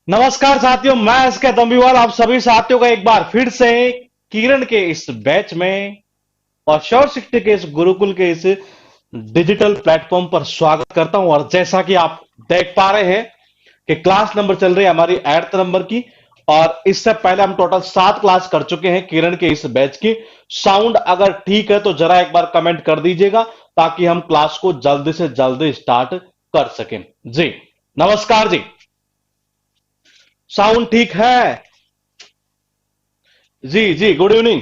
नमस्कार साथियों, मैं एसके तंबीवाल आप सभी साथियों का एक बार फिर से किरण के इस बैच में और शौर शिक्षक के इस गुरुकुल के इस डिजिटल प्लेटफॉर्म पर स्वागत करता हूं। और जैसा कि आप देख पा रहे हैं कि क्लास नंबर चल रही है हमारी 8th नंबर की। और इससे पहले हम टोटल 7 क्लास कर चुके हैं किरण के इस बैच की। साउंड अगर ठीक है तो जरा एक बार कमेंट कर दीजिएगा ताकि हम क्लास को जल्दी से जल्दी स्टार्ट कर सकें। जी नमस्कार जी। साउंड ठीक है? जी जी, गुड इवनिंग।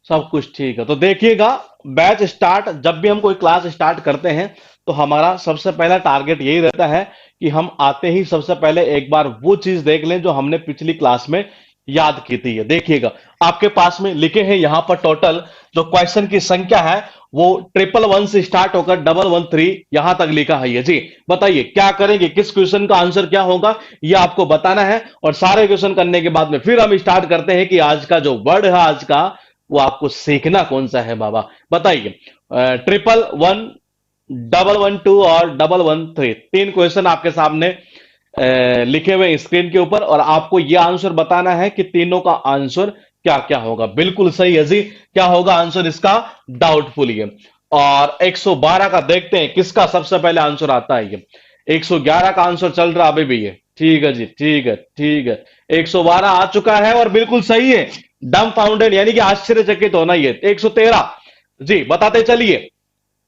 सब कुछ ठीक है तो देखिएगा, बैच स्टार्ट जब भी हम कोई क्लास स्टार्ट करते हैं तो हमारा सबसे पहला टारगेट यही रहता है कि हम आते ही सबसे पहले एक बार वो चीज देख लें जो हमने पिछली क्लास में याद की थी। देखिएगा, आपके पास में लिखे हैं यहां पर टोटल जो क्वेश्चन की संख्या है वो 111 से स्टार्ट होकर 113 यहां तक लिखा है। ये जी बताइए क्या करेंगे, किस क्वेश्चन का आंसर क्या होगा ये आपको बताना है। और सारे क्वेश्चन करने के बाद में फिर हम स्टार्ट करते हैं कि आज का जो वर्ड है आज का वो आपको सीखना कौन सा है बाबा। बताइए। 111, 112 और 113 तीन क्वेश्चन आपके सामने लिखे हुए स्क्रीन के ऊपर और आपको यह आंसर बताना है कि तीनों का आंसर क्या क्या होगा। बिल्कुल सही है जी। क्या होगा आंसर इसका? डाउटफुल ये। और 112 का देखते हैं किसका सबसे पहले आंसर आता है। ये 111 का आंसर चल रहा अभी भी ये। ठीक है जी, ठीक है ठीक है। 112 आ चुका है और बिल्कुल सही है। डम फाउंडेड यानी कि आश्चर्यचकित होना। ये 113 जी बताते चलिए।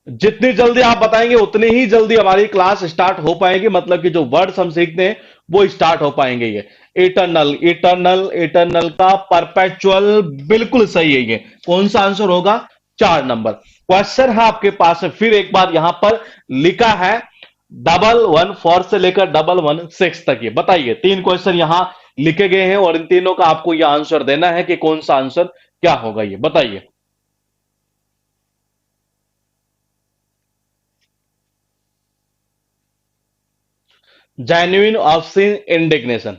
जितनी जल्दी आप बताएंगे उतनी ही जल्दी हमारी क्लास स्टार्ट हो पाएगी, मतलब कि जो वर्ड्स हम सीखते हैं वो स्टार्ट हो पाएंगे। ये इटरनल, इटरनल, इटरनल का परपेचुअल बिल्कुल सही है। ये कौन सा आंसर होगा? 4 नंबर। क्वेश्चन है आपके पास है फिर एक बार यहां पर लिखा है 114 से लेकर 116 तक। ये बताइए, तीन क्वेश्चन यहां लिखे गए हैं और इन तीनों का आपको यह आंसर देना है कि कौन सा आंसर क्या होगा। ये बताइए। Genuine, option, indignation.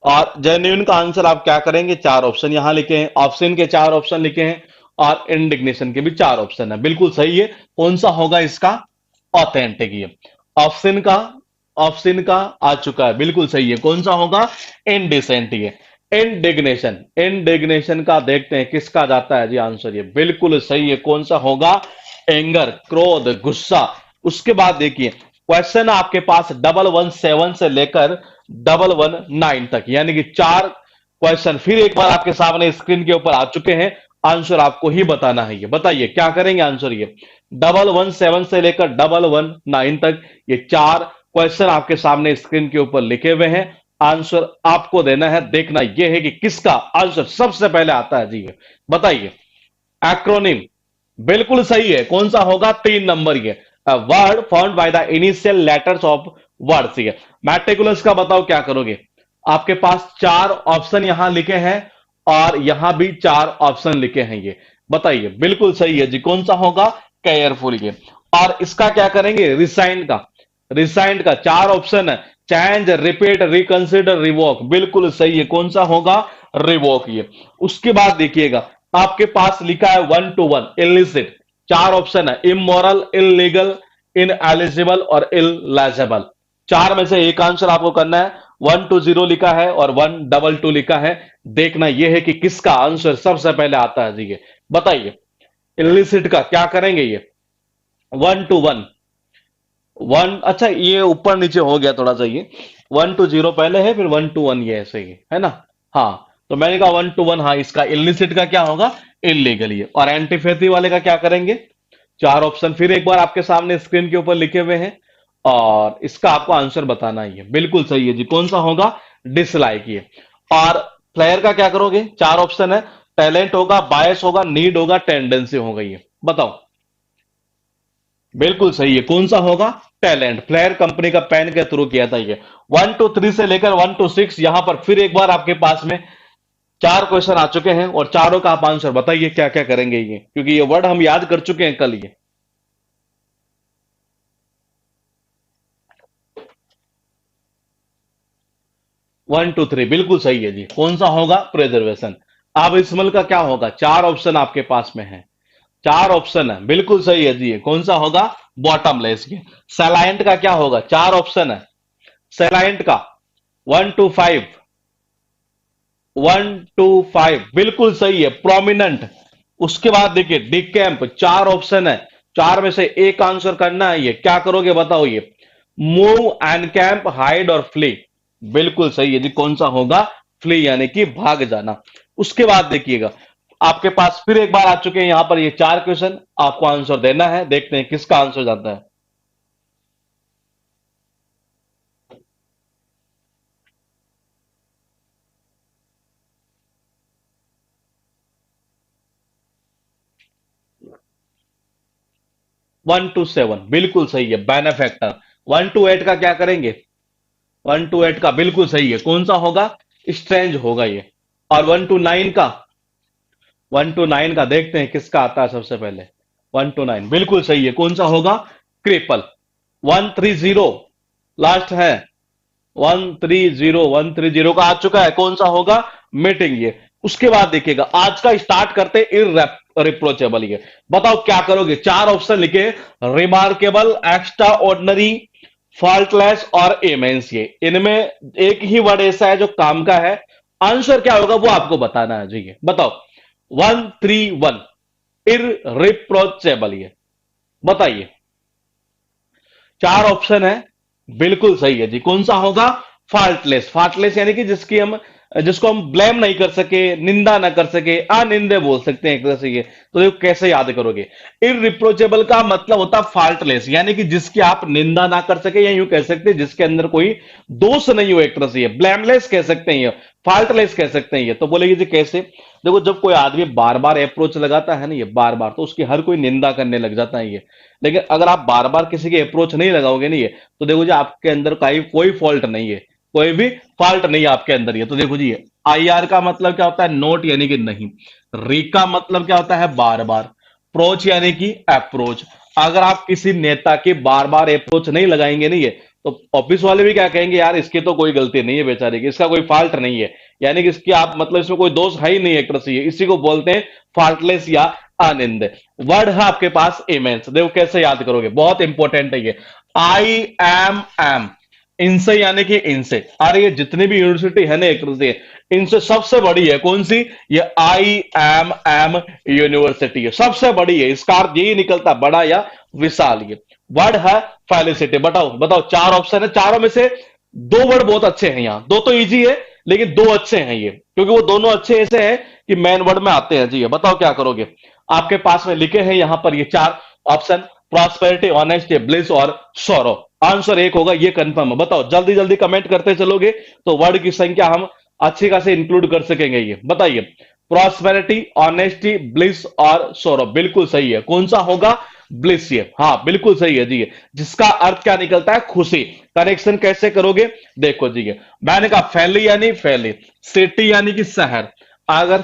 और जेन्युइन का आंसर आप क्या करेंगे? चार ऑप्शन यहां लिखे हैं, ऑप्शन के चार ऑप्शन लिखे हैं और इंडिग्नेशन के भी चार ऑप्शन है। बिल्कुल सही है। कौन सा होगा इसका? ऑथेंटिक। ये ऑप्शन का, ऑप्शन का आ चुका है, बिल्कुल सही है। कौन सा होगा? इनडिसेंट। ये इंडिग्नेशन, इंडिग्नेशन का देखते हैं किसका जाता है जी आंसर। ये बिल्कुल सही है। कौन सा होगा? एंगर, क्रोध, गुस्सा। उसके बाद देखिए क्वेश्चन आपके पास 117 से लेकर 119 तक, यानी कि चार क्वेश्चन फिर एक बार आपके सामने स्क्रीन के ऊपर आ चुके हैं। आंसर आपको ही बताना है। ये बताइए क्या करेंगे आंसर। ये 117 से लेकर 119 तक ये चार क्वेश्चन आपके सामने स्क्रीन के ऊपर लिखे हुए हैं। आंसर आपको देना है। देखना यह है कि किसका आंसर सबसे पहले आता है जी। ये बताइए। एक्रोनिम बिल्कुल सही है। कौन सा होगा? 3 नंबर। ये word found by the initial letters of words. ये मैट्रिकुलस का बताओ क्या करोगे। आपके पास चार ऑप्शन यहां लिखे हैं और यहां भी चार ऑप्शन लिखे हैं। ये बताइए। बिल्कुल सही है जी। कौन सा होगा? केयरफुल। ये और इसका क्या करेंगे? रिसाइंड का, रिसाइंड का चार ऑप्शन है। Change, repeat, reconsider, revoke. बिल्कुल सही है। कौन सा होगा? रिवोक। ये उसके बाद देखिएगा आपके पास लिखा है 1 to 1 इलिसिट। चार ऑप्शन है। इमोरल, इलीगल, इन एलिजिबल और इलेजिबल। चार में से एक आंसर आपको करना है। 120 लिखा है और 122 लिखा है। देखना यह है कि किसका आंसर सबसे पहले आता है जी। ये बताइए। इलिसिट का क्या करेंगे? ये 1 to 1, वन, अच्छा ये ऊपर नीचे हो गया थोड़ा सा। ये 1 to 0 पहले है फिर 1 to 1 ये ऐसे ही है ना। हाँ, तो मैंने कहा 1 to 1। हाँ, इसका इलिसिट का क्या होगा? इलीगल। ये और एंटीफेथी वाले का क्या करेंगे? चार ऑप्शन फिर एक बार आपके सामने स्क्रीन के ऊपर लिखे हुए हैं और इसका आपको आंसर बताना ही है। बिल्कुल सही है जी। कौन सा होगा? डिसलाइक। ये और प्लेयर का क्या करोगे? चार ऑप्शन है। टैलेंट होगा, बायस होगा, नीड होगा, टेंडेंसी होगा। ये बताओ। बिल्कुल सही है। कौन सा होगा? टैलेंट। फ्लेयर कंपनी का पेन के थ्रू किया था ये। 1 to 3 से लेकर 1 to 6 यहां पर फिर एक बार आपके पास में चार क्वेश्चन आ चुके हैं और चारों का आप आंसर बताइए क्या क्या करेंगे। ये क्योंकि ये वर्ड हम याद कर चुके हैं कल। ये 1 2 3 बिल्कुल सही है जी। कौन सा होगा? प्रिजर्वेशन। अब स्मल का क्या होगा? चार ऑप्शन आपके पास में है, चार ऑप्शन है, बिल्कुल सही है जी। कौन सा होगा? बॉटमलेस के। सलाइंट का क्या होगा? चार ऑप्शन है सलाइंट का, 1 2 5, 1 2 5 बिल्कुल सही है, प्रोमिनेंट। उसके बाद देखिए डिकैम्प, चार ऑप्शन है, चार में से एक आंसर करना है। ये क्या करोगे बताओ? ये मूव, एनकैम्प, हाइड और फ्ली। बिल्कुल सही है जी। कौन सा होगा? फ्ली यानी कि भाग जाना। उसके बाद देखिएगा आपके पास फिर एक बार आ चुके हैं यहां पर ये चार क्वेश्चन, आपको आंसर देना है। देखते हैं किसका आंसर जाता है। 1 2 7 बिल्कुल सही है, बेनेफैक्टर। 1 2 8 का क्या करेंगे? 1 2 8 का बिल्कुल सही है। कौन सा होगा? स्ट्रेंज होगा ये। और 1 2 9 का, 1 2 9 का देखते हैं किसका आता है सबसे पहले। 1 2 9 बिल्कुल सही है। कौन सा होगा? क्रिपल। 1 3 0 लास्ट है। 1 3 0 का आ चुका है। कौन सा होगा? मीटिंग ये। उसके बाद देखिएगा आज का स्टार्ट करते इरिप्रोचेबल। ये बताओ क्या करोगे? चार ऑप्शन लिखे, रिमार्केबल, एक्स्ट्रा ऑर्डिनरी, फॉल्टलेस और इमेंस। ये इनमें एक ही वर्ड ऐसा है जो काम का है। आंसर क्या होगा वो आपको बताना है जी। ये बताओ। 1 3 1 इरिप्रोचेबल। ये बताइए। चार ऑप्शन है, बिल्कुल सही है जी। कौन सा होगा? फाल्टलेस। फाल्टलेस यानी कि जिसको हम ब्लेम नहीं कर सके, निंदा ना कर सके, अनिंदे बोल सकते हैं एक तरह से। ये तो देखो कैसे याद करोगे। इरिप्रोचेबल का मतलब होता है फाल्टलेस, यानी कि जिसकी आप निंदा ना कर सके, या यूं कह सकते हैं जिसके अंदर कोई दोष नहीं हो एक तरह से। ये ब्लेमलेस कह सकते हैं, ये फाल्टलेस कह सकते हैं। ये तो बोलेगी जी कैसे? देखो जब कोई आदमी बार बार अप्रोच लगाता है ना, ये बार बार, तो उसकी हर कोई निंदा करने लग जाता है ये। लेकिन अगर आप बार बार किसी के अप्रोच नहीं लगाओगे नहीं है, तो देखो जी आपके अंदर कोई फॉल्ट नहीं है, कोई भी फॉल्ट नहीं है आपके अंदर। ये तो देखो जी, आई आर का मतलब क्या होता है? नोट यानी कि नहीं। री का मतलब क्या होता है? बार बार। प्रोच यानी कि अप्रोच। अगर आप किसी नेता के बार बार अप्रोच नहीं लगाएंगे नहीं है, तो ऑफिस वाले भी क्या कहेंगे? यार इसकी तो कोई गलती नहीं है बेचारे की, इसका कोई फॉल्ट नहीं है, यानी कि इसकी आप मतलब इसमें कोई दोष है ही नहीं एक तरह से। इसी को बोलते हैं फॉल्टलेस या अनिंद। वर्ड है आपके पास इमेंस। देखो कैसे याद करोगे, बहुत इंपॉर्टेंट है ये। IMM, इनसे यानी कि इनसे। अरे ये जितनी भी यूनिवर्सिटी है ना एक तरह से, इनसे सबसे बड़ी है कौन सी? ये IMM यूनिवर्सिटी है, सबसे बड़ी है। इसका अर्थ यही निकलता है, बड़ा या विशाल। ये वर्ड है फेलिसिटी। बताओ बताओ, चार ऑप्शन है, चारों में से दो वर्ड बहुत अच्छे हैं। यहाँ दो तो इजी है, लेकिन दो अच्छे हैं ये, क्योंकि वो दोनों अच्छे ऐसे हैं कि मेन वर्ड में आते हैं जी। ये बताओ क्या करोगे? आपके पास में लिखे हैं यहां पर ये चार ऑप्शन, प्रॉस्पेरिटी, ऑनेस्टी, ब्लिस और सोरो। आंसर एक होगा, ये कंफर्म है। बताओ जल्दी जल्दी कमेंट करते चलोगे तो वर्ड की संख्या हम अच्छी खासी इंक्लूड कर सकेंगे। ये बताइए। प्रॉस्पेरिटी, ऑनेस्टी, ब्लिस और सोरो बिल्कुल सही है। कौन सा होगा? ब्लिस। ये हाँ बिल्कुल सही है जी। ये जिसका अर्थ क्या निकलता है? खुशी। कनेक्शन कैसे करोगे? देखो जी, ये मैंने कहा फैली यानी फैली, सिटी यानी कि शहर। अगर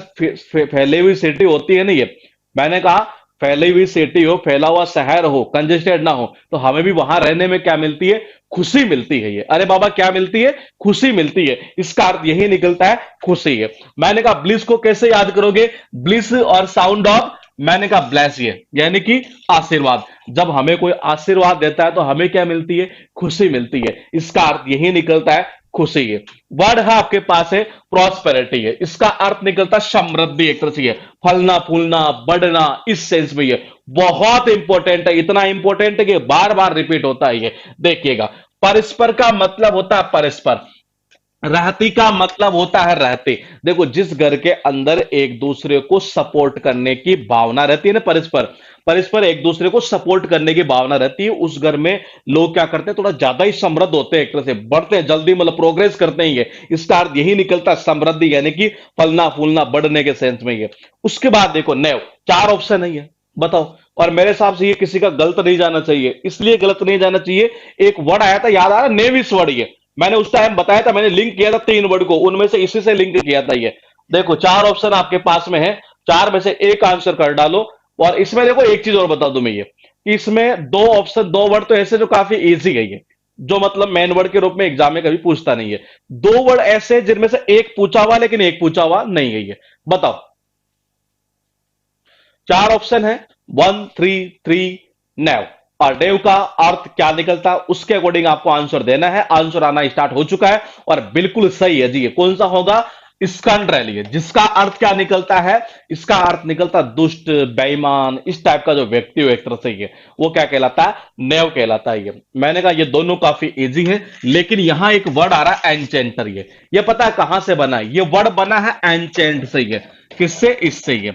फैली हुई सिटी होती है ना, ये मैंने कहा फैली हुई सिटी हो, फैला हुआ शहर हो, कंजेस्टेड ना हो, तो हमें भी वहां रहने में क्या मिलती है? खुशी मिलती है। ये अरे बाबा क्या मिलती है? खुशी मिलती है। इसका अर्थ यही निकलता है, खुशी है। मैंने कहा ब्लिस को कैसे याद करोगे? ब्लिस और साउंड ऑफ, मैंने कहा ब्लेस, ये यानी कि आशीर्वाद। जब हमें कोई आशीर्वाद देता है तो हमें क्या मिलती है? खुशी मिलती है। इसका अर्थ यही निकलता है, खुशी है। वर्ड है आपके पास है प्रॉस्पेरिटी। है इसका अर्थ निकलता है समृद्धि एक तरह से। है फलना फूलना बढ़ना, इस सेंस में। ये बहुत इंपॉर्टेंट है, इतना इंपॉर्टेंट है कि बार बार रिपीट होता है ये। देखिएगा, परस्पर का मतलब होता है परस्पर, रहती का मतलब होता है रहते। देखो जिस घर के अंदर एक दूसरे को सपोर्ट करने की भावना रहती है ना, परस्पर, परस्पर एक दूसरे को सपोर्ट करने की भावना रहती है, उस घर में लोग क्या करते हैं? थोड़ा ज्यादा ही समृद्ध होते हैं एक तरह से, बढ़ते हैं जल्दी, मतलब प्रोग्रेस करते हैं। ये इसका अर्थ यही निकलता है, समृद्धि यानी कि फलना फूलना बढ़ने के सेंस में। ये उसके बाद देखो नेव, चार ऑप्शन है ये। बताओ। और मेरे हिसाब से ये किसी का गलत नहीं जाना चाहिए। इसलिए गलत नहीं जाना चाहिए, एक वर्ड आया था याद आ रहा, नेविस वर्ड। ये मैंने उस टाइम बताया था, मैंने लिंक किया था तीन वर्ड को, उनमें से इसी से लिंक किया था ये। देखो चार ऑप्शन आपके पास में है, चार में से एक आंसर कर डालो। और इसमें देखो एक चीज और बता दूं मैं, ये कि इसमें दो ऑप्शन, दो वर्ड तो ऐसे जो काफी इजी है ये। जो मतलब मेन वर्ड के रूप में एग्जाम में कभी पूछता नहीं है। दो वर्ड ऐसे हैं जिनमें से एक पूछा हुआ लेकिन एक पूछा हुआ नहीं है, ये बताओ। चार ऑप्शन है, 1 3 3 नैव। और नेव का अर्थ क्या निकलता है उसके अकॉर्डिंग आपको आंसर देना है। आंसर आना स्टार्ट हो चुका है और बिल्कुल सही है जी। ये कौन सा होगा? स्कंड्रेल, है जिसका अर्थ क्या निकलता है? इसका अर्थ निकलता है दुष्ट, बेईमान, इस टाइप का जो व्यक्ति हो एक तरह से, ये वो क्या कहलाता है? नेव कहलाता है। ये मैंने कहा ये दोनों काफी इजी है, लेकिन यहां एक वर्ड आ रहा है एंचेंटर। ये पता है कहां से बना है? ये वर्ड बना है एंचेंट से। ये किससे? इससे। ये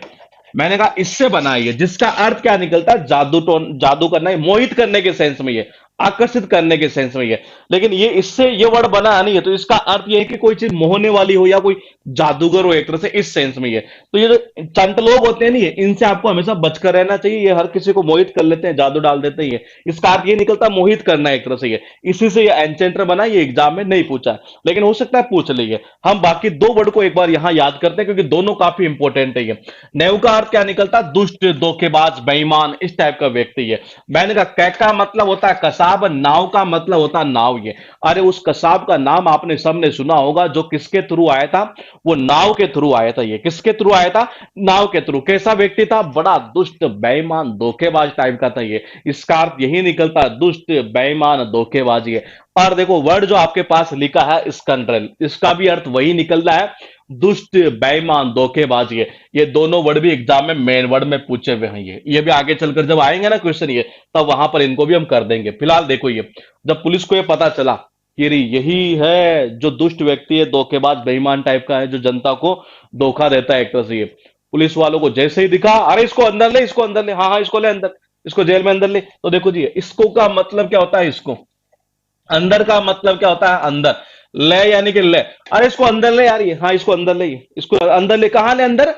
मैंने कहा इससे बनाई है, जिसका अर्थ क्या निकलता है? जादू टोन, जादू करना है, मोहित करने के सेंस में, ये आकर्षित करने के सेंस में ये। लेकिन ये इससे ये वर्ड बना नहीं है, तो इसका अर्थ ये है कि कोई चीज मोहने वाली हो या कोई जादूगर हो एक तरह से, इस सेंस में ये। तो ये जो चंट लोग होते हैं नहीं, इनसे आपको हमेशा बचकर रहना चाहिए। ये हर किसी को मोहित कर लेते हैं, जादू डाल देते हैं। ये इसका अर्थ ये निकलता है मोहित करना एक तरह से। ये इसी से ये एंचेंटर बना। ये एग्जाम में नहीं पूछा है, लेकिन हो सकता है पूछ लीजिए। हम बाकी दो वर्ड को एक बार यहां याद करते हैं, क्योंकि दोनों काफी इंपॉर्टेंट है। ये नेव का अर्थ क्या निकलता है? दुष्ट, धोखेबाज, बेईमान, इस टाइप का व्यक्ति है। मैंने कहा कै का मतलब होता है कसाब, नाव का मतलब होता है नाव। ये अरे उस कसाब का नाम आपने सबने सुना होगा, जो किसके थ्रू आया था? वो नाव के थ्रू आया था। ये किसके थ्रू आया था? नाव के थ्रू। कैसा व्यक्ति था? बड़ा दुष्ट, बेईमान, धोखेबाज टाइप का था। ये इसका अर्थ यही निकलता है दुष्ट, बेईमान, धोखेबाज। ये और देखो वर्ड जो आपके पास लिखा है स्कंड्रेल, इसका भी अर्थ वही निकल रहा है दुष्ट, बेईमान, धोखेबाज। ये दोनों वर्ड भी एग्जाम में मेन वर्ड में पूछे हुए हैं। ये भी आगे चलकर जब आएंगे ना क्वेश्चन, ये तब वहां पर इनको भी हम कर देंगे। फिलहाल देखो, ये जब पुलिस को ये पता चला कि यही है जो दुष्ट व्यक्ति है, धोखेबाज, बेईमान टाइप का है, जो जनता को धोखा देता है एक तरह से, ये पुलिस वालों को जैसे ही दिखा, अरे इसको अंदर ले, इसको अंदर ले, हाँ हाँ इसको ले अंदर, इसको जेल में अंदर ले। तो देखो जी, इसको का मतलब क्या होता है? इसको अंदर का मतलब क्या होता है? अंदर। ले यानी कि ले, अरे इसको अंदर ले यार, ये हाँ इसको अंदर ले, इसको अंदर ले। कहां ले? अंदर,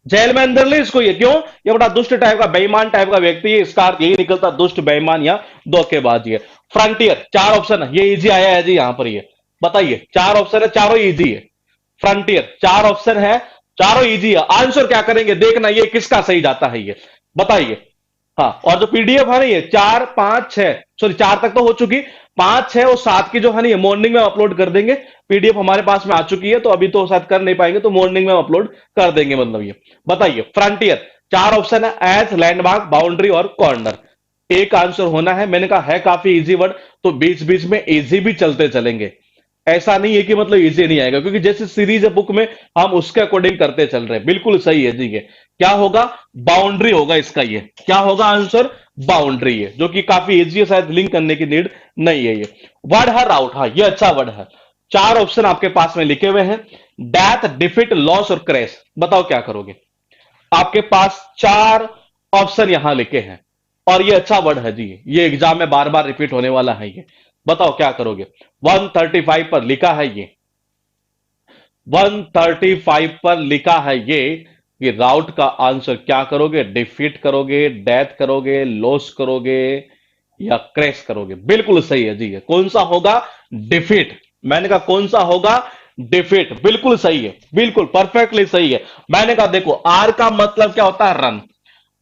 जेल में अंदर ले इसको। ये क्यों? ये बड़ा दुष्ट टाइप का, बेईमान टाइप का व्यक्ति है। इसका अर्थ यही निकलता दुष्ट, बेईमान या धोखेबाज। है फ्रंटियर, चार ऑप्शन है, ये इजी आया है जी यहां पर। ये बताइए, चार ऑप्शन है, चारों इजी है। फ्रंटियर, चार ऑप्शन है, चारों इजी है। आंसर क्या करेंगे देखना, ये किसका सही जाता है? ये बताइए। हाँ, और जो पीडीएफ है ना, ये 4 5 6, सॉरी 4 तक तो हो चुकी, 5 6 और 7 की जो है ना, ये मॉर्निंग में अपलोड कर देंगे। पीडीएफ हमारे पास में आ चुकी है, तो अभी तो शायद कर नहीं पाएंगे, तो मॉर्निंग में अपलोड कर देंगे। मतलब ये बताइए, फ्रंटियर चार ऑप्शन है, एज, लैंडमार्क, बाउंड्री और कॉर्नर। एक आंसर होना है। मैंने कहा है काफी इजी वर्ड, तो बीच बीच में इजी भी चलते चलेंगे। ऐसा नहीं है कि मतलब इजी नहीं आएगा, क्योंकि जैसे सीरीज है बुक में, हम उसके अकॉर्डिंग करते चल रहे हैं। बिल्कुल सही है जी। ये क्या होगा? बाउंड्री होगा इसका। ये क्या होगा आंसर? बाउंड्री है, जो कि काफी इजी है, शायद लिंक करने की नीड नहीं है। ये वर्ड है राउट। हाँ, ये अच्छा वर्ड है। चार ऑप्शन आपके पास में लिखे हुए हैं, डेथ, डिफिट, लॉस और क्रैश। बताओ क्या करोगे? आपके पास चार ऑप्शन यहां लिखे हैं, और ये अच्छा वर्ड है जी। ये एग्जाम में बार बार रिपीट होने वाला है। ये बताओ क्या करोगे? 135 पर लिखा है ये, 135 पर लिखा है ये कि राउट का आंसर क्या करोगे? डिफीट करोगे, डेथ करोगे, लॉस करोगे या क्रैश करोगे? बिल्कुल सही है जी। ये कौन सा होगा? डिफीट। मैंने कहा कौन सा होगा? डिफीट। बिल्कुल सही है, बिल्कुल परफेक्टली सही है। मैंने कहा देखो, आर का मतलब क्या होता है? रन।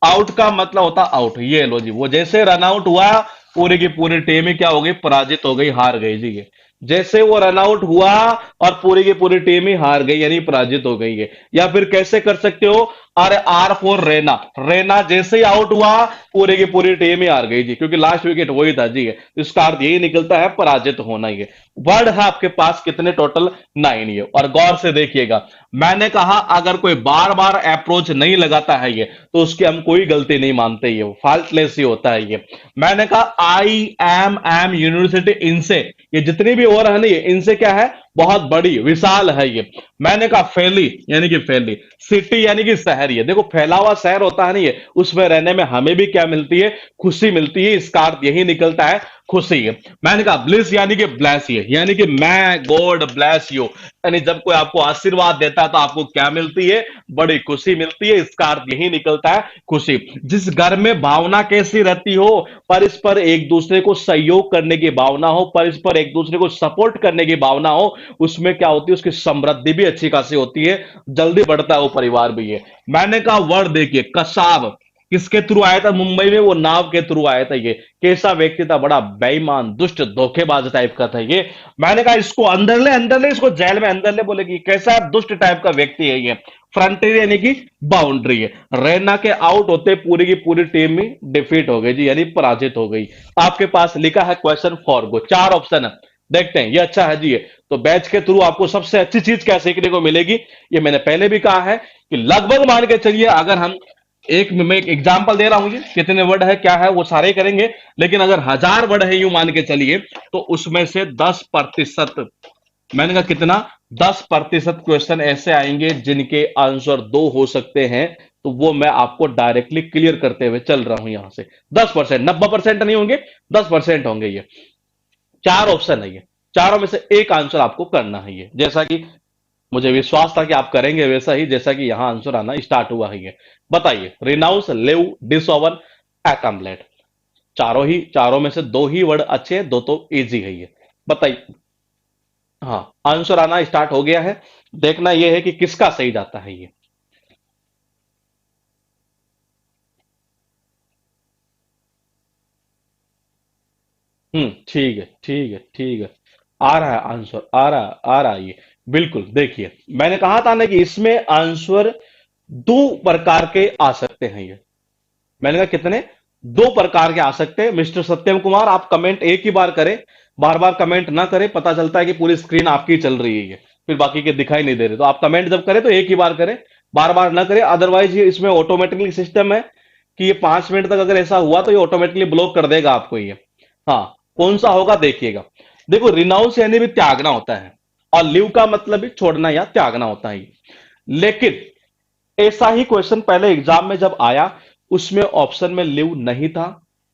आउट का मतलब होता आउट। ये लो जी, वो जैसे रन आउट हुआ, पूरी की पूरी टीम ही क्या हो गई? पराजित हो गई, हार गई जी। ये जैसे वो रन आउट हुआ और पूरी की पूरी टीम ही हार गई, यानी पराजित हो गई है। या फिर कैसे कर सकते हो? अरे आर फॉर रैना, रैना जैसे ही आउट हुआ, पूरी की पूरी टीम ही हार गई जी, क्योंकि लास्ट विकेट वही था जी। इसका अर्थ यही निकलता है पराजित होना। ये वर्ड है आपके पास कितने? टोटल 9। ये और गौर से देखिएगा, मैंने कहा अगर कोई बार बार अप्रोच नहीं लगाता है ये, तो उसकी हम कोई गलती नहीं मानते। ये फॉल्टलेस ही होता है। ये मैंने कहा आई एम यूनिवर्सिटी, इनसे ये जितनी भी और है ना, ये इनसे क्या है? बहुत बड़ी, विशाल है। ये मैंने कहा फैली, यानी कि फैली, सिटी यानी कि शहर। ये देखो, फैला हुआ शहर होता है ना, ये उसमें रहने में हमें भी क्या मिलती है? खुशी मिलती है। इसका अर्थ यही निकलता है खुशी है। मैंने कहा ब्लिस यानी कि ब्लेस, ये यानी कि मैं गॉड ब्लेस यू, यानी जब कोई आपको आशीर्वाद देता है तो आपको क्या मिलती है? बड़ी खुशी मिलती है। इसका अर्थ यही निकलता है खुशी। जिस घर में भावना कैसी रहती हो? परस्पर एक दूसरे को सहयोग करने की भावना हो, परस्पर एक दूसरे को सपोर्ट करने की भावना हो, उसमें क्या होती है? उसकी समृद्धि भी अच्छी खासी होती है, जल्दी बढ़ता है वो परिवार भी है। मैंने कहा वर्ड देखिए, कसाब, किसके थ्रू आया था मुंबई में? वो नाव के थ्रू आया था। ये कैसा व्यक्ति था? बड़ा बेईमान, दुष्ट, धोखेबाज टाइप का था ये। मैंने कहा इसको अंदर ले, इसको जेल में अंदर ले। बोले कि कैसा दुष्ट टाइप का व्यक्ति है ये। फ्रंटियर यानी कि बाउंड्री है। रैना के आउट होते पूरी की पूरी टीम में डिफीट हो गई जी, यानी पराजित हो गई। आपके पास लिखा है क्वेश्चन फॉर गो, 4 ऑप्शन है। देखते हैं, ये अच्छा है जी। ये तो बैच के थ्रू आपको सबसे अच्छी चीज क्या सीखने को मिलेगी, ये मैंने पहले भी कहा है कि लगभग मान के चलिए, अगर हम मैं एक एग्जांपल दे रहा हूं जी, कितने वर्ड है क्या है वो सारे करेंगे, लेकिन अगर 1000 वर्ड है यूं मान के चलिए, तो उसमें से 10%, मैंने कहा कितना, 10% क्वेश्चन ऐसे आएंगे जिनके आंसर दो हो सकते हैं। तो वो मैं आपको डायरेक्टली क्लियर करते हुए चल रहा हूं यहां से। 10%, 90% नहीं होंगे, 10% होंगे ये। 4 ऑप्शन है ये, चारों में से एक आंसर आपको करना है ये, जैसा कि मुझे विश्वास था कि आप करेंगे वैसा ही, जैसा कि यहां आंसर आना स्टार्ट हुआ है ये। बताइए, रिनाउंस, लिव, डिसऑवर, एकम्बलेट। चारों में से दो ही वर्ड अच्छे हैं, दो तो इजी है ये। बताइए। हाँ, आंसर आना स्टार्ट हो गया है। देखना यह है कि किसका सही जाता है ये। ठीक है, ठीक है, ठीक है। आ रहा है आंसर, आ रहा है ये। बिल्कुल, देखिए मैंने कहा था ना कि इसमें आंसर दो प्रकार के आ सकते हैं ये। मैंने कहा कितने, दो प्रकार के आ सकते हैं। मिस्टर सत्यम कुमार, आप कमेंट एक ही बार करें, बार बार कमेंट ना करें, पता चलता है कि पूरी स्क्रीन आपकी चल रही है ये, फिर बाकी के दिखाई नहीं दे रहे। तो आप कमेंट जब करें तो एक ही बार करें, बार बार ना करें। अदरवाइज ये इसमें ऑटोमेटिकली सिस्टम है कि ये 5 मिनट तक अगर ऐसा हुआ तो ये ऑटोमेटिकली ब्लॉक कर देगा आपको ये। हाँ, कौन सा होगा देखिएगा। देखो, रिनाउंस यानी भी त्यागना होता है, और लिव का मतलब भी छोड़ना या त्यागना होता है। लेकिन ऐसा ही क्वेश्चन पहले एग्जाम में जब आया, उसमें ऑप्शन में लिव नहीं था,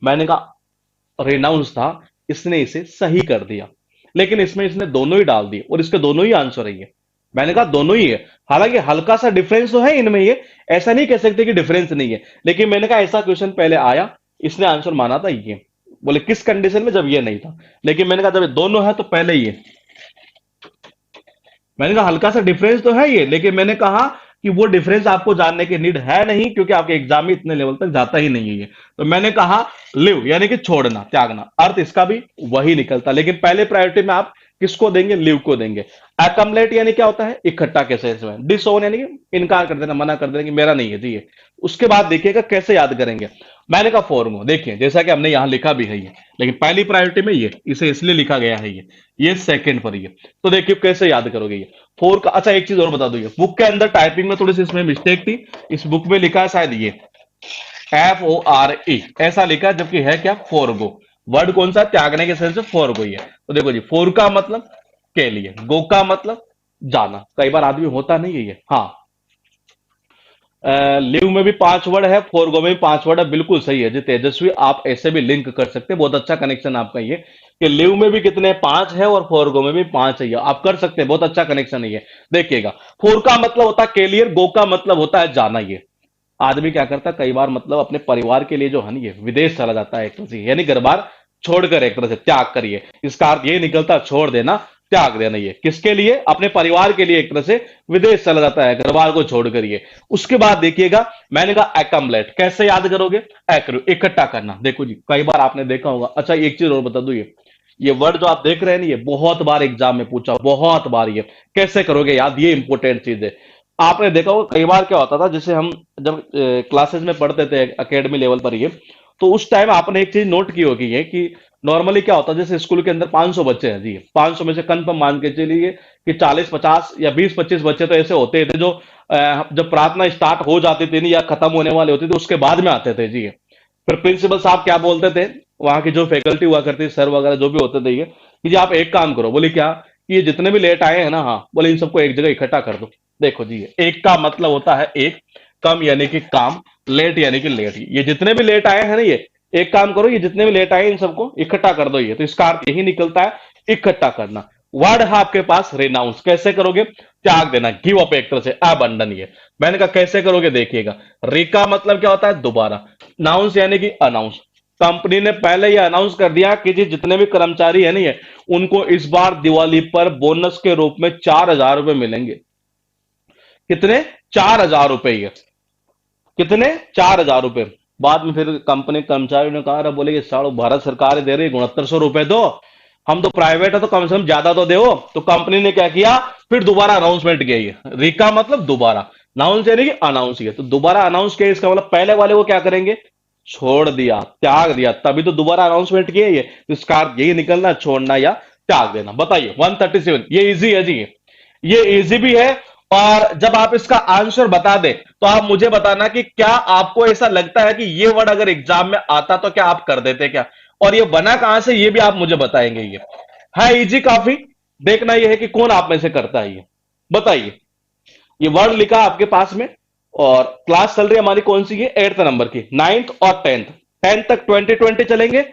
मैंने कहा रेनाउंस था, इसने इसे सही कर दिया। लेकिन इसमें इसने दोनों ही डाल दिए और इसके दोनों ही आंसर है ये। मैंने कहा दोनों ही है, हालांकि हल्का सा डिफरेंस तो है इनमें ये, ऐसा नहीं कह सकते कि डिफरेंस नहीं है। लेकिन मैंने कहा ऐसा क्वेश्चन पहले आया, इसने आंसर माना था ये। बोले किस कंडीशन में, जब ये नहीं था। लेकिन मैंने कहा जब ये दोनों है तो पहले ये। मैंने कहा हल्का सा डिफरेंस तो है ये, लेकिन मैंने कहा कि वो डिफरेंस आपको जानने की नीड है नहीं, क्योंकि आपके एग्जाम में इतने लेवल तक जाता ही नहीं है ये। तो मैंने कहा लिव यानी कि छोड़ना, त्यागना, अर्थ इसका भी वही निकलता। लेकिन पहले प्रायोरिटी में आप किसको देंगे, लिव को देंगे। एकमलेट यानी क्या होता है, इकट्ठा कैसे इसमें। डिसोन यानी कि इनकार कर देना, मना कर देना कि मेरा नहीं है जी ये। उसके बाद देखिएगा कैसे याद करेंगे। मैंने कहा फॉर्मूला देखिए, जैसा कि हमने यहां लिखा भी है ये, लेकिन पहली प्रायोरिटी में ये, इसे इसलिए लिखा गया है ये सेकंड पर ये। तो देखिए कैसे याद करोगे ये। फोर का, अच्छा एक चीज और बता दो, ये बुक के अंदर टाइपिंग में थोड़ी सी इसमें मिस्टेक थी। इस बुक में लिखा है शायद ये FORE, ऐसा लिखा है, जबकि है क्या, फोरगो। वर्ड कौन सा, त्यागने के सेंस से फोरगो ही है। तो देखो जी, फोर का मतलब के लिए, गो का मतलब जाना। कई बार आदमी होता नहीं है ये। हाँ, लिव में भी 5 वर्ड है, फोरगो में भी 5 वर्ड है, बिल्कुल सही है जी तेजस्वी। आप ऐसे भी लिंक कर सकते हैं, बहुत अच्छा कनेक्शन आपका ये, कि लिव में भी कितने 5 है और फोरगो में भी 5 है ये। आप कर सकते हैं, बहुत अच्छा कनेक्शन है ये। देखिएगा, फोर का मतलब होता है क्लियर, गो का मतलब होता है जाना ये। आदमी क्या करता है कई बार, मतलब अपने परिवार के लिए जो है ना, ये विदेश चला जाता है एक तरह से, यानी घर बार छोड़कर, एक तरह से त्याग करिए, इसका अर्थ ये निकलता है छोड़ देना, त्याग देना। ये किसके लिए, अपने परिवार के लिए एक तरह से विदेश चला जाता है घर बार को छोड़ करिए। उसके बाद देखिएगा, मैंने कहा एकमलेट, कैसे याद करोगे, एक्रू, इकट्ठा करना। देखो जी, कई बार आपने देखा होगा। अच्छा एक चीज और बता दू, ये वर्ड जो आप देख रहे हैं ना, ये बहुत बार एग्जाम में पूछा, बहुत बार। ये कैसे करोगे याद, ये इंपॉर्टेंट चीज है। आपने देखा होगा कई बार क्या होता था, जैसे हम जब क्लासेस में पढ़ते थे एकेडमी लेवल पर ये, तो उस टाइम आपने एक चीज नोट की होगी ये, कि नॉर्मली क्या होता है, जैसे स्कूल के अंदर 500 बच्चे हैं जी, 500 में से कन्फर्म मान के चलिए कि 40-50 या 20-25 बच्चे तो ऐसे होते थे जो जब प्रार्थना स्टार्ट हो जाती थी नहीं, या खत्म होने वाले होते थे, उसके बाद में आते थे जी। फिर प्रिंसिपल साहब क्या बोलते थे, वहां की जो फैकल्टी हुआ करती, सर वगैरह जो भी होते थे ये, कि जी आप एक काम करो। बोले क्या, कि ये जितने भी लेट आए हैं ना, हाँ, बोले इन सबको एक जगह इकट्ठा कर दो। देखो जी, एक का मतलब होता है एक, कम यानी कि काम, लेट यानी कि लेट। ये जितने भी लेट आए हैं ना, ये एक काम करो, ये जितने भी लेट आए इन सबको इकट्ठा कर दो ये। तो इसका अर्थ यही निकलता है, इकट्ठा करना। वर्ड है आपके पास रेनाउंस, कैसे करोगे, त्याग देना, गिव अप, एक तरह से अबंडन ये। मैंने कहा कैसे करोगे देखिएगा। री का मतलब क्या होता है, दोबारा। नाउंस यानी कि अनाउंस, कंपनी ने पहले ही अनाउंस कर दिया कि जी जितने भी कर्मचारी है नहीं है, उनको इस बार दिवाली पर बोनस के रूप में 4000 रुपए मिलेंगे। कितने, 4000 रुपए ये, कितने, 4000 रुपए। बाद में फिर कंपनी कर्मचारियों ने कहा, अरे बोले ये सालो भारत सरकार दे रही है 6900 रुपए, दो हम तो प्राइवेट है तो कम से कम ज्यादा तो दो। तो कंपनी ने क्या किया, फिर दोबारा अनाउंसमेंट किया, ये रिका मतलब दोबारा, अनाउंस यानी कि अनाउंस किया, तो दोबारा अनाउंस किया, इसका मतलब पहले वाले को क्या करेंगे, छोड़ दिया, त्याग दिया, तभी तो दोबारा अनाउंसमेंट किया ये, तो इसका अर्थ यही निकलना, छोड़ना या त्याग देना। बताइए 137, ये इजी है जी, ये इजी भी है। और जब आप इसका आंसर बता दें तो आप मुझे बताना कि क्या आपको ऐसा लगता है कि ये वर्ड अगर एग्जाम में आता तो क्या आप कर देते क्या, और ये बना कहां से ये भी आप मुझे बताएंगे। ये है इजी काफी, देखना ये है कि कौन आप में से करता है ये। बताइए, ये वर्ड लिखा आपके पास में, और क्लास चल रही है हमारी कौन सी, ये 8th नंबर की, 9th और 10th, 10th तक 2020 चलेंगे,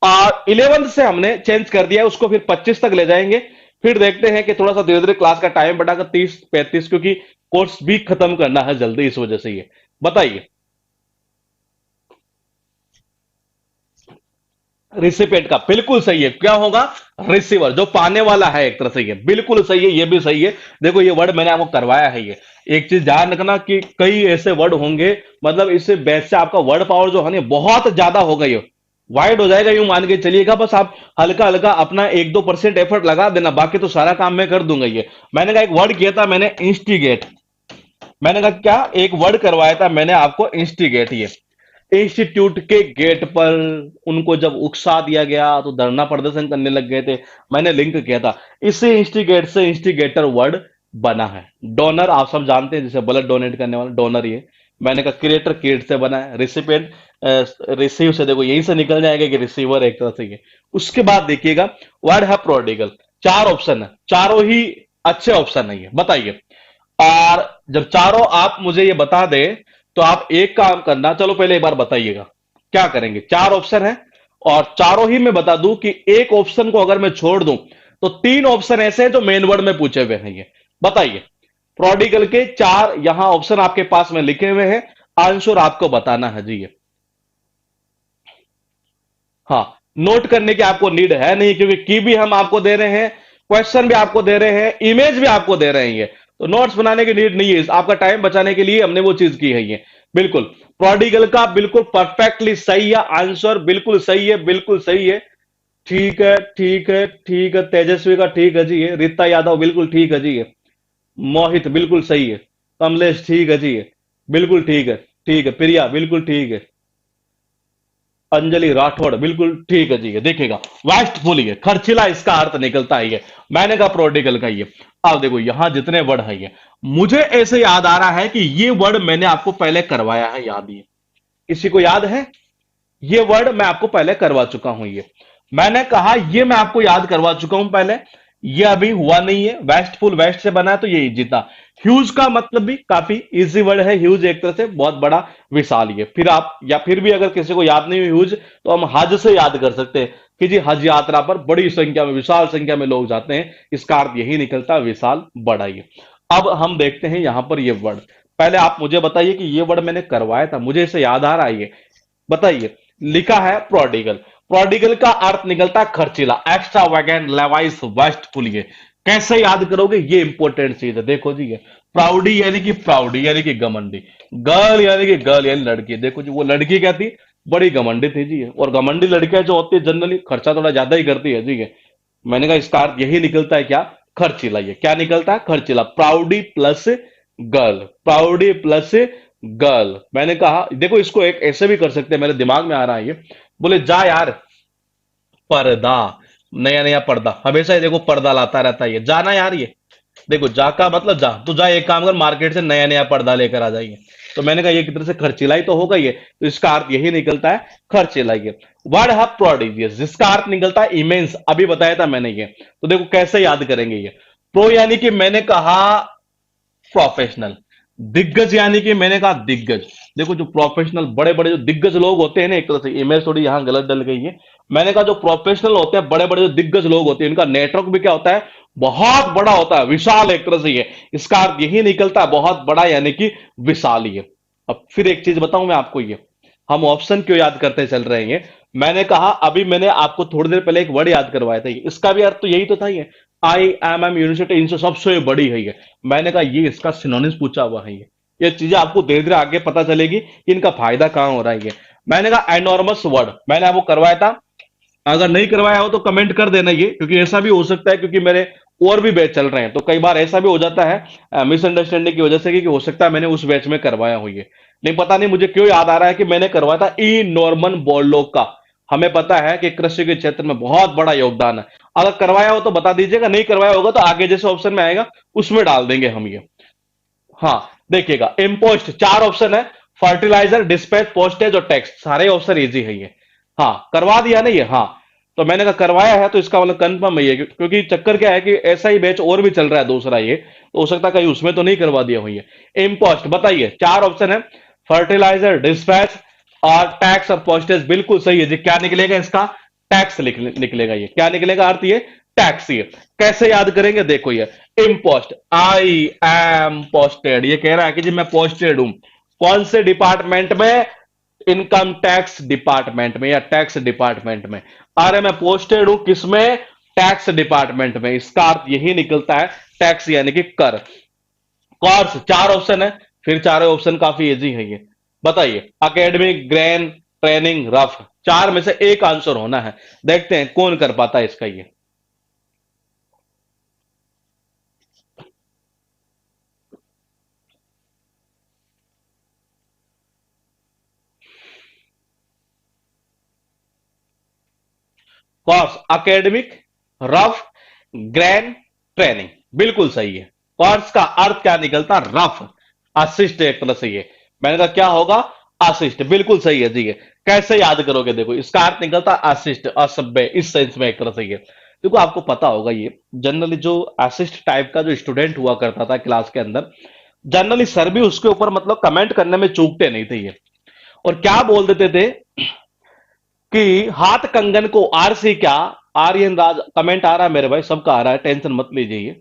और 11th से हमने चेंज कर दिया है उसको, फिर 25 तक ले जाएंगे। फिर देखते हैं कि थोड़ा सा धीरे धीरे क्लास का टाइम बढ़ाकर 30 35, क्योंकि कोर्स भी खत्म करना है जल्दी, इस वजह से ये। बताइए, रिसिपेंट का बिल्कुल सही है, क्या होगा, रिसीवर, जो पाने वाला है एक तरह से, ये बिल्कुल सही है, ये भी सही है। देखो ये वर्ड मैंने आपको करवाया है ये, एक चीज ध्यान रखना कि कई ऐसे वर्ड होंगे, मतलब इससे बेस से आपका वर्ड पावर जो है ना बहुत ज्यादा हो गई हो, वाइड हो जाएगा, यूं मान के चलिएगा। बस आप हल्का हल्का अपना 1-2% एफर्ट लगा देना, बाकी तो सारा काम मैं कर दूंगा ये। मैंने कहा एक वर्ड किया था मैंने, इंस्टिगेट, मैंने कहा क्या, एक वर्ड करवाया था मैंने आपको, इंस्टिगेट, ये इंस्टीट्यूट के गेट पर उनको जब उकसा दिया गया तो धरना प्रदर्शन करने लग गए थे, मैंने लिंक किया था, इसी इंस्टिगेट से इंस्टिगेटर वर्ड बना है। डोनर आप सब जानते हैं, जैसे ब्लड डोनेट करने वाला डोनर, ये मैंने कहा क्रिएटर किड से बना है, रिसिपिएंट रिसीव से, देखो यहीं से निकल जाएगा कि रिसीवर एक तरह से ये। उसके बाद देखिएगा वर्ड है प्रोडिगल, 4 ऑप्शन है, चारों ही अच्छे ऑप्शन है ये। बताइए, और जब चारों आप मुझे ये बता दें तो आप एक काम करना, चलो पहले एक बार बताइएगा क्या करेंगे। 4 ऑप्शन है, और चारों ही मैं बता दूं कि एक ऑप्शन को अगर मैं छोड़ दूं तो 3 ऑप्शन ऐसे हैं जो मेन वर्ड में पूछे हुए हैं ये। बताइए, प्रोडिगल के 4 यहां ऑप्शन आपके पास में लिखे हुए हैं, आंसर आपको बताना है जी ये। हाँ, नोट करने की आपको नीड है नहीं, क्योंकि की भी हम आपको दे रहे हैं, क्वेश्चन भी आपको दे रहे हैं, इमेज भी आपको दे रहे हैं ये, तो नोट्स बनाने की नीड नहीं है, आपका टाइम बचाने के लिए हमने वो चीज की है ये। बिल्कुल, प्रोडिगल का बिल्कुल परफेक्टली सही है आंसर, बिल्कुल सही है, बिल्कुल सही है। ठीक है, ठीक है, ठीक है, तेजस्वी का ठीक है जी ये, रीता यादव बिल्कुल ठीक है जी ये, मोहित बिल्कुल सही है, कमलेश ठीक है जी ये, बिल्कुल ठीक है, ठीक है, प्रिया बिल्कुल ठीक है, अंजलि राठौड़ बिल्कुल ठीक है जी, ये देखिएगा वास्टफुल, ये खर्चिला इसका अर्थ निकलता है ये, मैंने कहा प्रोडिगल का ये। अब देखो यहां जितने वर्ड है ये, मुझे ऐसे याद आ रहा है कि ये वर्ड मैंने आपको पहले करवाया है, याद ये, किसी को याद है, ये वर्ड मैं आपको पहले करवा चुका हूं ये, मैंने कहा ये मैं आपको याद करवा चुका हूं पहले, ये अभी हुआ नहीं है, वेस्टफुल वेस्ट से बना है तो ये इजी था। ह्यूज का मतलब भी काफी इजी वर्ड है, ह्यूज एक तरह से बहुत बड़ा, विशाल ये। फिर आप, या फिर भी अगर किसी को याद नहीं हुई ह्यूज, तो हम हज से याद कर सकते हैं कि जी हज यात्रा पर बड़ी संख्या में, विशाल संख्या में लोग जाते हैं, इसका अर्थ यही निकलता है, विशाल, बड़ा ये। अब हम देखते हैं यहां पर ये वर्ड, पहले आप मुझे बताइए कि ये वर्ड मैंने करवाया था, मुझे इसे याद आ रहा है ये। बताइए, लिखा है प्रोडिगल, प्रोडिगल का अर्थ निकलता है खर्चीला, एक्स्ट्रा वैगन, लेवाइस, वेस्टफुल, ये कैसे याद करोगे, ये इंपॉर्टेंट चीज है। देखो जी, ये प्राउडी यानी कि प्राउडी यानी कि घमंडी, गर्ल यानी कि गर्ल यानी लड़की, देखो जी वो लड़की क्या थी, बड़ी घमंडी थी जी ये। और घमंडी लड़कियां जो होती है जनरली खर्चा थोड़ा ज्यादा ही करती है जी ये। मैंने कहा इसका अर्थ यही निकलता है क्या, खर्चीला, ये क्या निकलता है, खर्चीला, प्राउडी प्लस गर्ल, प्राउडी प्लस गर्ल। मैंने कहा देखो इसको एक ऐसे भी कर सकते हैं, मेरे दिमाग में आ रहा है ये, बोले जा यार, पर्दा, नया नया पर्दा, हमेशा ये देखो पर्दा लाता रहता है ये, जाना यार ये, देखो जा का मतलब जा, तो जा एक काम कर, मार्केट से नया नया पर्दा लेकर आ जाइए। तो मैंने कहा ये एक तरह से खर्चिलाई तो होगा ये, तो इसका अर्थ यही निकलता है, खर्चिलाई। वर्ड है प्रोडिजियस, जिसका अर्थ निकलता है इमेंस, अभी बताया था मैंने ये। तो देखो कैसे याद करेंगे ये, प्रो यानी कि मैंने कहा प्रोफेशनल, दिग्गज यानी कि मैंने कहा दिग्गज, देखो जो प्रोफेशनल बड़े बड़े जो दिग्गज लोग होते हैं ना, एक तरह से इमेज थोड़ी यहां गलत डल गई है, मैंने कहा जो प्रोफेशनल होते हैं, बड़े बड़े जो दिग्गज लोग होते हैं, इनका नेटवर्क भी क्या होता है, बहुत बड़ा होता है, विशाल एक तरह से ये, इसका अर्थ यही निकलता है, बहुत बड़ा यानी कि विशाल ये। अब फिर एक चीज बताऊं मैं आपको ये, हम ऑप्शन क्यों याद करते चल रहे हैं, मैंने कहा अभी मैंने आपको थोड़ी देर पहले एक वर्ड याद करवाया था, इसका भी अर्थ तो यही तो था ये, आई एम एम यूनिवर्सिटी, इनसे सबसे बड़ी है ये। मैंने कहा ये इसका सिनोनिम्स पूछा हुआ है ये, ये चीजें आपको धीरे धीरे आगे पता चलेगी कि इनका फायदा कहाँ हो रहा है। ये मैंने कहा एनॉर्मस वर्ड, मैंने आपको करवाया था। अगर नहीं करवाया हो तो कमेंट कर देना ये, क्योंकि ऐसा भी हो सकता है, क्योंकि मेरे और भी बैच चल रहे हैं, तो कई बार ऐसा भी हो जाता है मिसअंडरस्टैंडिंग की वजह से कि हो सकता है मैंने उस बैच में करवाया हो ये। नहीं, पता नहीं मुझे क्यों याद आ रहा है कि मैंने करवाया था ई नॉर्मन बोरलॉग का। हमें पता है कि कृषि के क्षेत्र में बहुत बड़ा योगदान है। अगर करवाया हो तो बता दीजिएगा, नहीं करवाया होगा तो आगे जैसे ऑप्शन में आएगा उसमें डाल देंगे हम ये। हाँ, देखिएगा इम्पोस्ट 4 ऑप्शन है, फर्टिलाइजर, डिस्पैच, पोस्टेज और टैक्स, सारे ऑप्शन इजी है ये। हाँ, करवा दिया ना ये। हाँ, तो मैंने कहा करवाया है तो इसका मतलब कंफर्म है ये, क्योंकि चक्कर क्या है कि ऐसा ही बैच और भी चल रहा है दूसरा ये, तो हो सकता है कहीं उसमें तो नहीं करवा दिया हुई है। इम्पोस्ट बताइए, 4 ऑप्शन है, फर्टिलाइजर, डिस्पैच और टैक्स और पोस्टेज। बिल्कुल सही है जी। क्या निकलेगा इसका? टैक्स निकलेगा ये। क्या निकलेगा अर्थ? ये टैक्स। ये कैसे याद करेंगे? देखो ये इम्पोस्ट, आई एम पोस्टेड, ये कह रहा है कि जी मैं पोस्टेड हूं। कौन से डिपार्टमेंट में? इनकम टैक्स डिपार्टमेंट में या टैक्स डिपार्टमेंट में। अरे मैं पोस्टेड हूं किसमें? टैक्स डिपार्टमेंट में। इसका अर्थ यही निकलता है, टैक्स यानी कि कर। कोर्स 4 ऑप्शन है, फिर चारों ऑप्शन काफी इजी है ये। बताइए, एकेडमिक, ग्रैंड, ट्रेनिंग, रफ, 4 में से एक आंसर होना है। देखते हैं कौन कर पाता है इसका ये। Course, academic, rough, grand, training. बिल्कुल सही है। कोर्स का अर्थ क्या निकलता? रफ, असिस्ट एक तरह से ये। मैंने कहा क्या होगा? असिस्ट। बिल्कुल सही है जी ये। कैसे याद करोगे? देखो इसका अर्थ निकलता असिस्ट, असभ्य, इस सेंस में एक तरह से ये। देखो आपको पता होगा ये जनरली जो असिस्ट टाइप का जो स्टूडेंट हुआ करता था क्लास के अंदर, जनरली सर भी उसके ऊपर मतलब कमेंट करने में चूकते नहीं थे ये। और क्या बोल देते थे कि हाथ कंगन को आर से क्या। आर्यन राज कमेंट आ रहा है मेरे भाई, सबका आ रहा है, टेंशन मत लीजिए।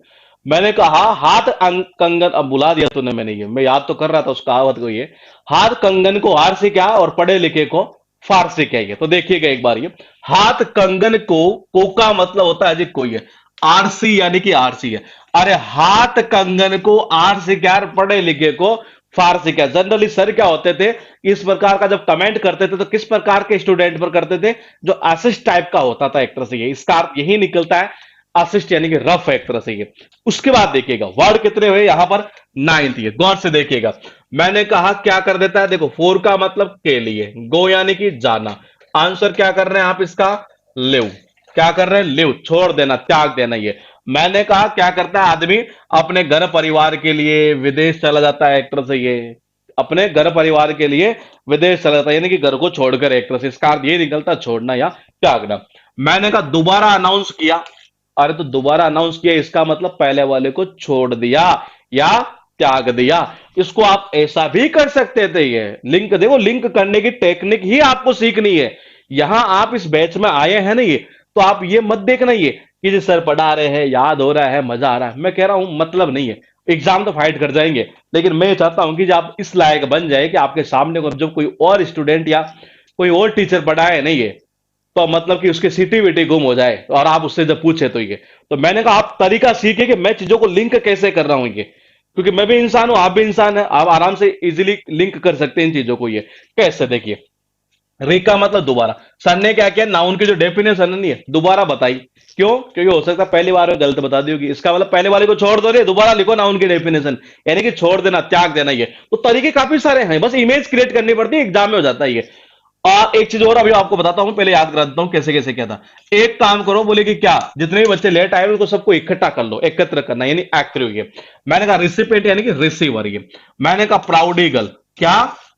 मैंने कहा हाथ कंगन, अब बुला दिया तूने मैंने ये, मैं याद तो कर रहा था उस कहावत को ये। हाथ कंगन को हार से क्या और पढ़े लिखे को फार से क्या। ये तो देखिएगा एक बार ये, हाथ कंगन को का मतलब होता है जी कोई है, आरसी यानी कि आरसी है। अरे हाथ कंगन को आर से क्या और पढ़े लिखे को फार से क्या। जनरली सर क्या होते थे, इस प्रकार का जब कमेंट करते थे तो किस प्रकार के स्टूडेंट पर करते थे? जो असिस्ट टाइप का होता था एक तरह से ये। इसका अर्थ यही निकलता है, असिस्ट यानी कि रफ है एक तरह से ये। उसके बाद देखिएगा वर्ड कितने हुए यहां पर? 9th। ये गौर से देखिएगा, मैंने कहा क्या कर देता है। देखो 4 का मतलब के लिए, गो यानी कि जाना। आंसर क्या कर रहे हैं आप इसका? लिव। क्या कर रहे हैं? लिव, छोड़ देना, त्याग देना ये। मैंने कहा क्या करता है आदमी? अपने घर परिवार के लिए विदेश चला जाता है एक तरह से ये। अपने घर परिवार के लिए विदेश चला जाता है, यानी कि घर को छोड़कर एक तरह से। इसका अर्थ ये निकलता है छोड़ना या त्यागना। मैंने कहा दोबारा अनाउंस किया। अरे तो दोबारा अनाउंस किया, इसका मतलब पहले वाले को छोड़ दिया या त्याग दिया। इसको आप ऐसा भी कर सकते थे ये। लिंक देखो, लिंक करने की टेक्निक ही आपको सीखनी है। यहां आप इस बैच में आए हैं ना ये, तो आप ये मत देखना ये कि जी सर पढ़ा रहे हैं, याद हो रहा है, मजा आ रहा है। मैं कह रहा हूं मतलब नहीं है। एग्जाम तो फाइट कर जाएंगे, लेकिन मैं चाहता हूं कि जब आप इस लायक बन जाए कि आपके सामने को जब कोई और स्टूडेंट या कोई और टीचर पढ़ाए नहीं है, तो मतलब कि उसके सीटी वीटी गुम हो जाए और आप उससे जब पूछे तो ये। तो मैंने कहा आप तरीका सीखे कि मैं चीजों को लिंक कैसे कर रहा हूं ये, क्योंकि मैं भी इंसान हूं, आप भी इंसान है, आप आराम से इजीली लिंक कर सकते हैं इन चीजों को। ये कैसे? देखिए, री का मतलब दोबारा। सर ने क्या किया, नाउन की जो डेफिनेशन नहीं है दोबारा बताई। क्यों? क्योंकि हो सकता है पहली बार में गलत बता दी होगी। इसका मतलब पहले वाले को छोड़ दो रे, दोबारा लिखो नाउन की डेफिनेशन, यानी कि छोड़ देना, त्याग देना ये। तो तरीके काफी सारे हैं, बस इमेज क्रिएट करनी पड़ती है, एग्जाम में हो जाता है ये। और एक चीज और अभी आपको बताता हूं, पहले याद करा देता हूं कैसे कैसे क्या था। एक काम करो, बोले कि क्या जितने भी बच्चे लेट आए उनको सबको इकट्ठा कर लो, एकत्र करना यानी एक्टिव ये। मैंने कहा रिसिपेंट यानी कि रिसीवर ये। मैंने कहा प्राउडिगल, क्या?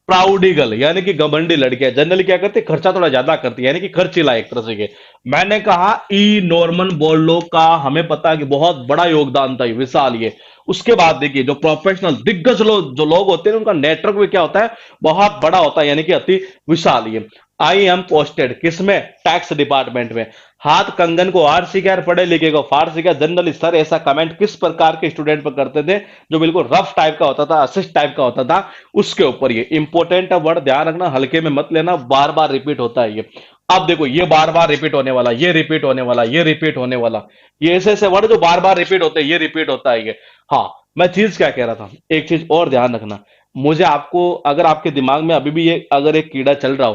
प्राउडिगल यानी कि घमंडी लड़कियां जनरली क्या करती है, खर्चा थोड़ा ज्यादा करती है, यानी कि खर्चीला एक तरह से ये। मैंने कहा ई नॉर्मन बोरलॉग का हमें पता है कि बहुत बड़ा योगदान था ये, विशाल ये। उसके बाद देखिए जो प्रोफेशनल दिग्गज लोग जो लोग होते हैं उनका नेटवर्क भी क्या होता है, बहुत बड़ा होता है, यानी कि अति विशाल ये। आई एम पोस्टेड किसमें? टैक्स डिपार्टमेंट में। हाथ कंगन को आर सी क्या, पढ़े लिखे को फार सी क्या। जनरली सर ऐसा कमेंट किस प्रकार के स्टूडेंट पर करते थे? जो बिल्कुल रफ टाइप का होता था, असिस्ट टाइप का होता था, उसके ऊपर ये। इंपॉर्टेंट वर्ड ध्यान रखना, हल्के में मत लेना, बार बार रिपीट होता है ये। अब देखो ये बार बार रिपीट होने वाला, ये रिपीट होने वाला, ये रिपीट होने वाला, ये ऐसे ऐसे वर्ड जो बार बार रिपीट होते हैं, ये रिपीट होता है ये। हाँ, मैं चीज क्या कह रहा था, एक चीज और ध्यान रखना। मुझे आपको, अगर आपके दिमाग में अभी भी ये अगर एक कीड़ा चल रहा हो,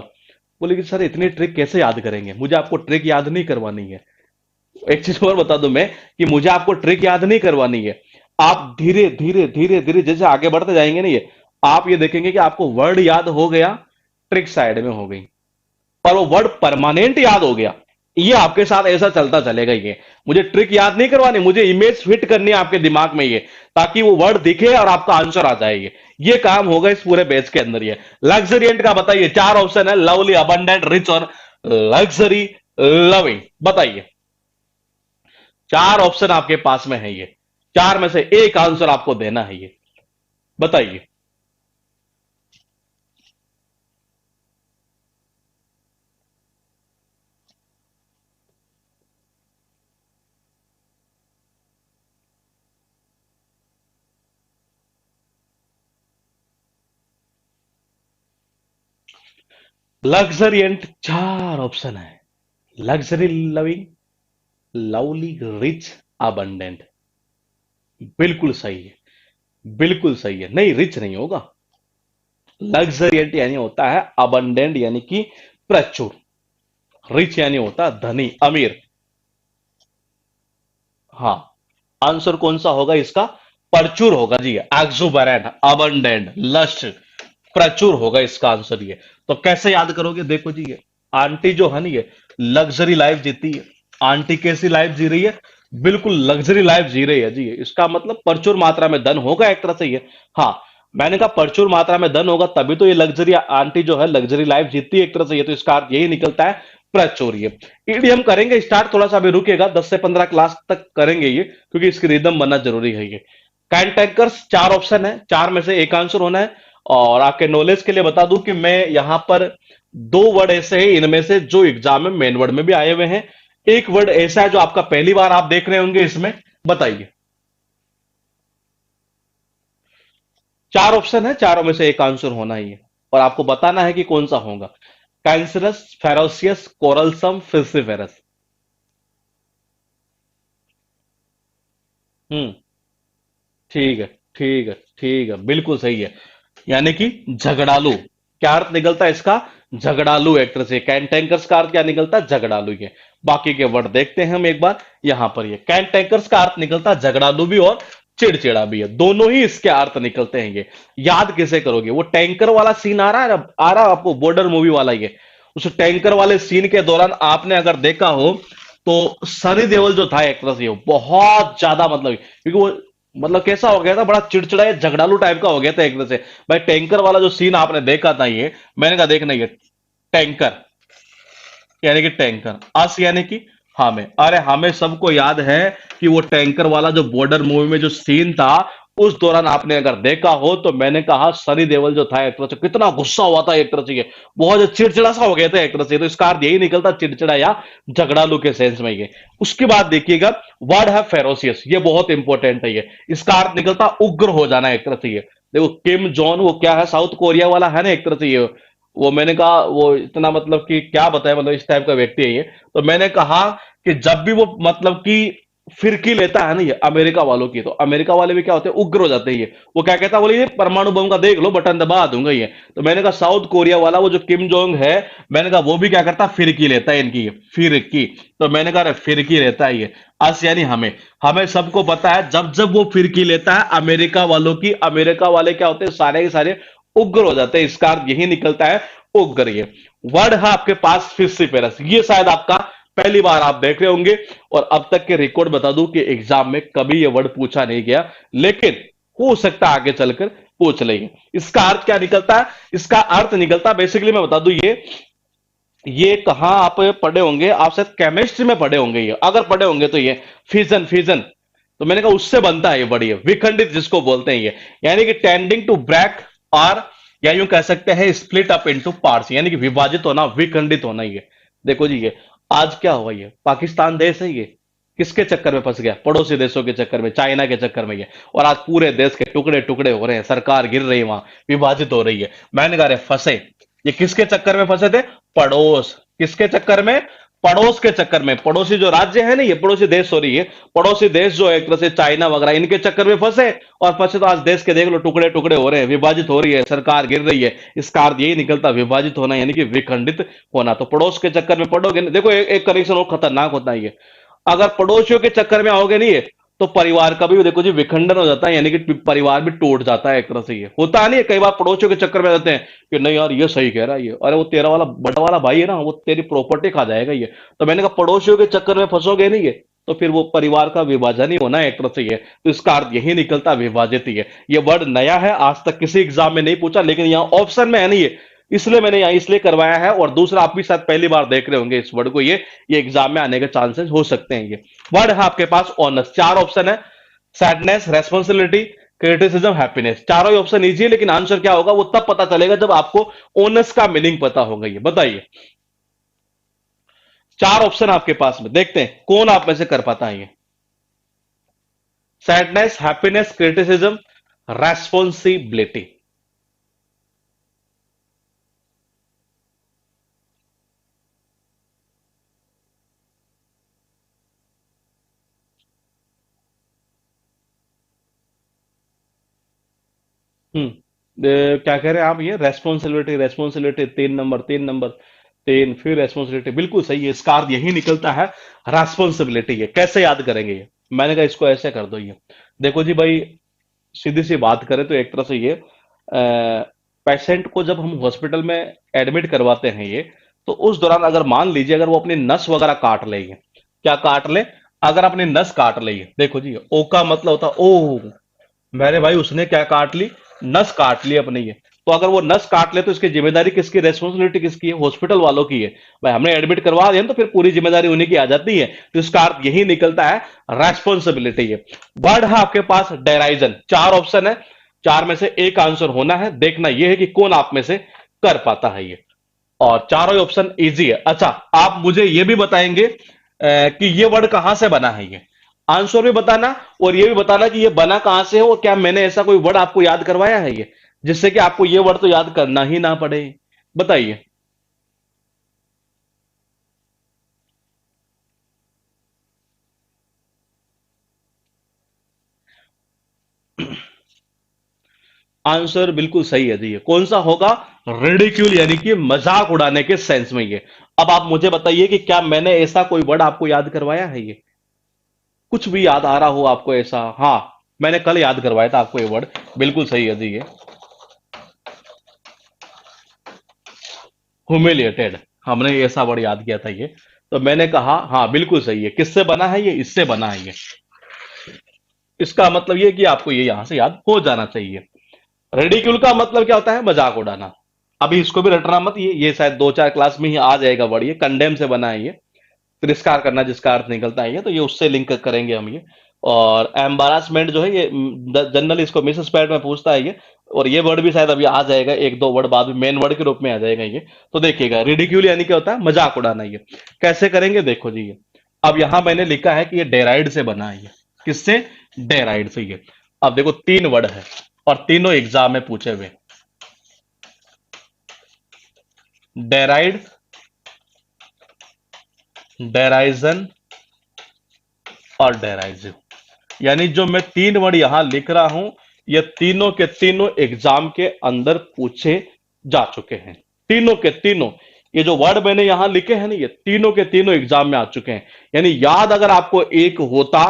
बोले कि सर इतनी ट्रिक कैसे याद करेंगे, मुझे आपको ट्रिक याद नहीं करवानी है। एक चीज और बता दूं मैं, कि मुझे आपको ट्रिक याद नहीं करवानी है। आप धीरे धीरे धीरे धीरे जैसे आगे बढ़ते जाएंगे ना, ये आप ये देखेंगे कि आपको वर्ड याद हो गया, ट्रिक साइड में हो गई, और वो वर्ड परमानेंट याद हो गया। ये आपके साथ ऐसा चलता चलेगा। ये मुझे ट्रिक याद नहीं करवानी, मुझे इमेज फिट करनी है आपके दिमाग में, ये ताकि वो वर्ड दिखे और आपका आंसर आ जाए। ये काम होगा इस पूरे बैच के अंदर। ये लग्जरियंट का बताइए, चार ऑप्शन है, लवली, अबंडेंट, रिच और लग्जरी लविंग। बताइए, चार ऑप्शन आपके पास में है, ये चार में से एक आंसर आपको देना है। ये बताइए। लग्जरियंट चार ऑप्शन है, luxury loving, lovely, rich, abundant. बिल्कुल सही है, बिल्कुल सही है। नहीं, रिच नहीं होगा। लग्जरियंट यानी होता है अबंडेंट, यानी कि प्रचुर। रिच यानी होता है धनी, अमीर। हाँ, आंसर कौन सा होगा इसका? प्रचुर होगा जी, एक्सुबरेंट, अबंडेंट, लश, प्रचुर होगा इसका आंसर। ये तो कैसे याद करोगे? देखो जी, ये आंटी जो है ना, ये लग्जरी लाइफ जीती है। आंटी कैसी लाइफ जी रही है? बिल्कुल लग्जरी लाइफ जी रही है जी। इसका मतलब प्रचुर मात्रा में धन होगा एक तरह से ये। हाँ, मैंने कहा प्रचुर मात्रा में धन होगा, तभी तो ये लग्जरी आंटी जो है लग्जरी लाइफ जीती है एक तरह से। ये तो इसका अर्थ यही निकलता है, प्रचुर। ये ईडीएम करेंगे स्टार्ट, थोड़ा सा अभी रुकेगा, 10 से 15 क्लास तक करेंगे ये, क्योंकि इसकी रिदम बनना जरूरी है। ये कैंटैंकर्स चार ऑप्शन है, चार में से एक आंसर होना है। और आपके नॉलेज के लिए बता दूं कि मैं यहां पर दो वर्ड ऐसे हैं इनमें से जो एग्जाम में मेन वर्ड में भी आए हुए हैं। एक वर्ड ऐसा है जो आपका पहली बार आप देख रहे होंगे इसमें। बताइए। चार ऑप्शन है, चारों में से एक आंसर होना ही है, और आपको बताना है कि कौन सा होगा। कैंसरस, फेरोसियस, कोरलसम, फिल्सिफेरस। हम्म। ठीक है, ठीक है, ठीक है, बिल्कुल सही है। यानी कि झगड़ालू। क्या अर्थ निकलता है इसका? झगड़ालू। एक तरह से कैंटैंकर्स का अर्थ क्या निकलता है? झगड़ालू। ये बाकी के वर्ड देखते हैं हम एक बार। यहां पर ये कैंटैंकर्स का अर्थ निकलता है झगड़ालू भी और चिड़चिड़ा भी है, दोनों ही इसके अर्थ निकलते हैं। ये याद कैसे करोगे? वो टैंकर वाला सीन आ रहा है ना, आ रहा है आपको, बॉर्डर मूवी वाला। ये उस टैंकर वाले सीन के दौरान आपने अगर देखा हो, तो सनी देओल जो था एक तरह से, वो बहुत ज्यादा मतलब, क्योंकि वो मतलब कैसा हो गया था, बड़ा चिड़चिड़ा या झगड़ालू टाइप का हो गया था एक तरह से। भाई टैंकर वाला जो सीन आपने देखा था, ये मैंने कहा देखना, ये टैंकर यानी कि टैंकर, अस यानी कि हमें। अरे हमें सबको याद है कि वो टैंकर वाला जो बॉर्डर मूवी में जो सीन था, उस दौरान आपने अगर देखा हो, तो मैंने कहा सनी देओल जो था एक तरह से कितना गुस्सा हुआ था एक तरह से। ये बहुत चिड़चिड़ा सा हो गया था एक तरह से। तो इसका अर्थ यही निकलता, चिड़चिड़ा या झगड़ालू के सेंस में। ये उसके बाद देखिएगा, वर्ड है फेरोसियस। ये बहुत इंपॉर्टेंट है। ये इसका अर्थ निकलता उग्र हो जाना एक तरह से। ये देखो, किम जोन, वो क्या है, साउथ कोरिया वाला है ना एक तरह से। ये वो मैंने कहा वो इतना मतलब कि क्या बताए, मतलब इस टाइप का व्यक्ति है ये। तो मैंने कहा कि जब भी वो मतलब कि फिरकी लेता है ना ये अमेरिका वालों की, तो अमेरिका वाले भी क्या होते हैं, उग्र हो जाते हैं। ये वो क्या कहता है, बोले ये परमाणु बम का देख लो, बटन दबा दूंगा ये। तो मैंने कहा साउथ कोरिया वाला वो जो किम जोंग है, मैंने कहा वो भी क्या करता है, फिरकी लेता है इनकी, फिरकी। तो मैंने कहा फिरकी लेता है ये। अस यानी हमें, हमें सबको पता है, जब जब वो फिरकी लेता है अमेरिका वालों की, अमेरिका वाले क्या होते हैं, सारे के सारे उग्र हो जाते हैं। इसका अर्थ यही निकलता है, उग्र। ये वर्ड है आपके पास फिस्सीपेरस। ये शायद आपका पहली बार आप देख रहे होंगे, और अब तक के रिकॉर्ड बता दूं कि एग्जाम में कभी ये वर्ड पूछा नहीं गया, लेकिन हो सकता है आगे चलकर पूछ लेंगे। इसका अर्थ क्या निकलता है? इसका अर्थ निकलता है, बेसिकली मैं बता दूं, ये कहां आप पढ़े होंगे, आप शायद केमिस्ट्री में पढ़े होंगे। ये अगर पढ़े होंगे तो ये फिजन, फिजन। तो मैंने कहा उससे बनता है ये वर्ड, ये विखंडित जिसको बोलते हैं ये, यानी कि टेंडिंग टू ब्रेक, और या यूं कह सकते हैं स्प्लिट अप इनटू पार्ट्स, यानी कि विभाजित होना, विखंडित होना। ये देखो जी, ये आज क्या हुआ, ये पाकिस्तान देश है, ये किसके चक्कर में फंस गया? पड़ोसी देशों के चक्कर में, चाइना के चक्कर में। ये और आज पूरे देश के टुकड़े टुकड़े हो रहे हैं, सरकार गिर रही है वहां, विभाजित हो रही है। मैंने कहा फंसे, ये किसके चक्कर में फंसे थे? पड़ोस। किसके चक्कर में? पड़ोस के चक्कर में, पड़ोसी जो राज्य है ना, ये पड़ोसी देश, सॉरी, ये पड़ोसी देश जो है एक तरह से चाइना वगैरह, इनके चक्कर में फंसे, और फंसे तो आज देश के देख लो टुकड़े टुकड़े हो रहे हैं, विभाजित हो रही है, सरकार गिर रही है। इसका अर्थ यही निकलता, विभाजित होना यानी कि विखंडित होना। तो पड़ोस के चक्कर में पड़ोगे ना, देखो एक कनेक्शन और खतरनाक होता है ये, अगर पड़ोसियों के चक्कर में आओगे नहीं, तो परिवार का भी देखो जी विखंडन हो जाता है, यानी कि परिवार भी टूट जाता है एक तरह से। ये होता नहीं है, कई बार पड़ोसियों के चक्कर में आ जाते हैं कि नहीं यार ये सही कह रहा है, ये अरे वो तेरा वाला बड़ा वाला भाई है ना, वो तेरी प्रॉपर्टी खा जाएगा ये। तो मैंने कहा पड़ोसियों के चक्कर में फंसोगे नहीं ये, तो फिर वो परिवार का विभाजन ही होना है एक तरह से। ये तो इसका अर्थ यही निकलता, विभाजित ही है। ये वर्ड नया है, आज तक किसी एग्जाम में नहीं पूछा, लेकिन यहाँ ऑप्शन में है नहीं है, इसलिए मैंने यहाँ इसलिए करवाया है। और दूसरा, आप भी शायद पहली बार देख रहे होंगे इस वर्ड को, ये एग्जाम में आने के चांसेस हो सकते हैं। ये वर्ड है आपके पास ऑनर्स, चार ऑप्शन है, सैडनेस, रेस्पॉन्सिबिलिटी, क्रिटिसिज्म, हैप्पीनेस। चारों ही ऑप्शन इजी है, लेकिन आंसर क्या होगा वो तब पता चलेगा जब आपको ओनर्स का मीनिंग पता होगा। ये बताइए, चार ऑप्शन आपके पास में, देखते हैं कौन आप में से कर पाता है ये। Sadness, happiness, criticism, responsibility. क्या कह रहे हैं आप, ये रेस्पॉन्सिबिलिटी, रेस्पॉन्सिबिलिटी, तीन नंबर, तीन नंबर, तीन, फिर रेस्पॉन्सिबिलिटी, बिल्कुल सही है। इसका अर्थ यही निकलता है, रेस्पॉन्सिबिलिटी। है कैसे याद करेंगे ये, मैंने कहा इसको ऐसे कर दो। ये देखो जी भाई, सीधी सी बात करें तो एक तरह से ये पेशेंट को जब हम हॉस्पिटल में एडमिट करवाते हैं ये, तो उस दौरान अगर मान लीजिए अगर वो अपनी नस वगैरह काट ले, ये क्या काट ले, अगर अपनी नस काट ले, ये देखो जी, ओ का मतलब होता ओ, मेरे भाई उसने क्या काट ली, नस काट ली अपनी ये। तो अगर वो नस काट ले तो इसकी जिम्मेदारी किसकी, रेस्पॉन्सिबिलिटी किसकी है, हॉस्पिटल वालों की है। भाई हमने एडमिट करवा दिया तो फिर पूरी जिम्मेदारी उन्हीं की आ जाती है। तो इसका अर्थ यही निकलता है, रेस्पॉन्सिबिलिटी है। वर्ड है आपके पास डेराइजन, चार ऑप्शन है, चार में से एक आंसर होना है। देखना यह है कि कौन आप में से कर पाता है ये, और चारों ही ऑप्शन इजी है। अच्छा, आप मुझे ये भी बताएंगे कि ये वर्ड कहां से बना है, ये आंसर भी बताना, और ये भी बताना कि ये बना कहां से है, और क्या मैंने ऐसा कोई वर्ड आपको याद करवाया है ये, जिससे कि आपको ये वर्ड तो याद करना ही ना पड़े। बताइए। आंसर बिल्कुल सही है जी, ये कौन सा होगा, रिडिक्यूल, यानी कि मजाक उड़ाने के सेंस में ये। अब आप मुझे बताइए कि क्या मैंने ऐसा कोई वर्ड आपको याद करवाया है ये, कुछ भी याद आ रहा हो आपको ऐसा। हाँ, मैंने कल याद करवाया था आपको ये वर्ड, बिल्कुल सही है जी ये, ह्यूमिलिएटेड, हमने ऐसा वर्ड याद किया था ये। तो मैंने कहा हाँ बिल्कुल सही है, किससे बना है ये, इससे बना है ये। इसका मतलब ये कि आपको ये यहां से याद हो जाना चाहिए। रेडिक्यूल का मतलब क्या होता है, मजाक उड़ाना। अभी इसको भी रटना मत, ये शायद दो चार क्लास में ही आ जाएगा वर्ड, ये कंडेम से बना है ये, तिरस्कार करना जिसका अर्थ निकलता है ये, तो ये उससे लिंक करेंगे हम ये। और एम्बारासमेंट जो है ये जनरली इसको मिस स्पैड में पूछता है ये, और ये वर्ड भी शायद अभी आ जाएगा, एक दो वर्ड बाद में मेन वर्ड के रूप में आ जाएगा ये। तो देखिएगा, रिडिक्यूल यानी क्या होता है, मजाक उड़ाना। ये कैसे करेंगे देखो जी, ये अब यहां मैंने लिखा है कि ये डेराइड से बना है ये, किससे, डेराइड से ये। अब देखो तीन वर्ड है और तीनों एग्जाम में पूछे हुए, डेराइड, डेराइजन और डेराइजिव। यानी जो मैं तीन वर्ड यहां लिख रहा हूं, ये तीनों के तीनों एग्जाम के अंदर पूछे जा चुके हैं, तीनों के तीनों। ये जो वर्ड मैंने यहां लिखे हैं ना, ये तीनों के तीनों एग्जाम में आ चुके हैं। यानी याद अगर आपको एक होता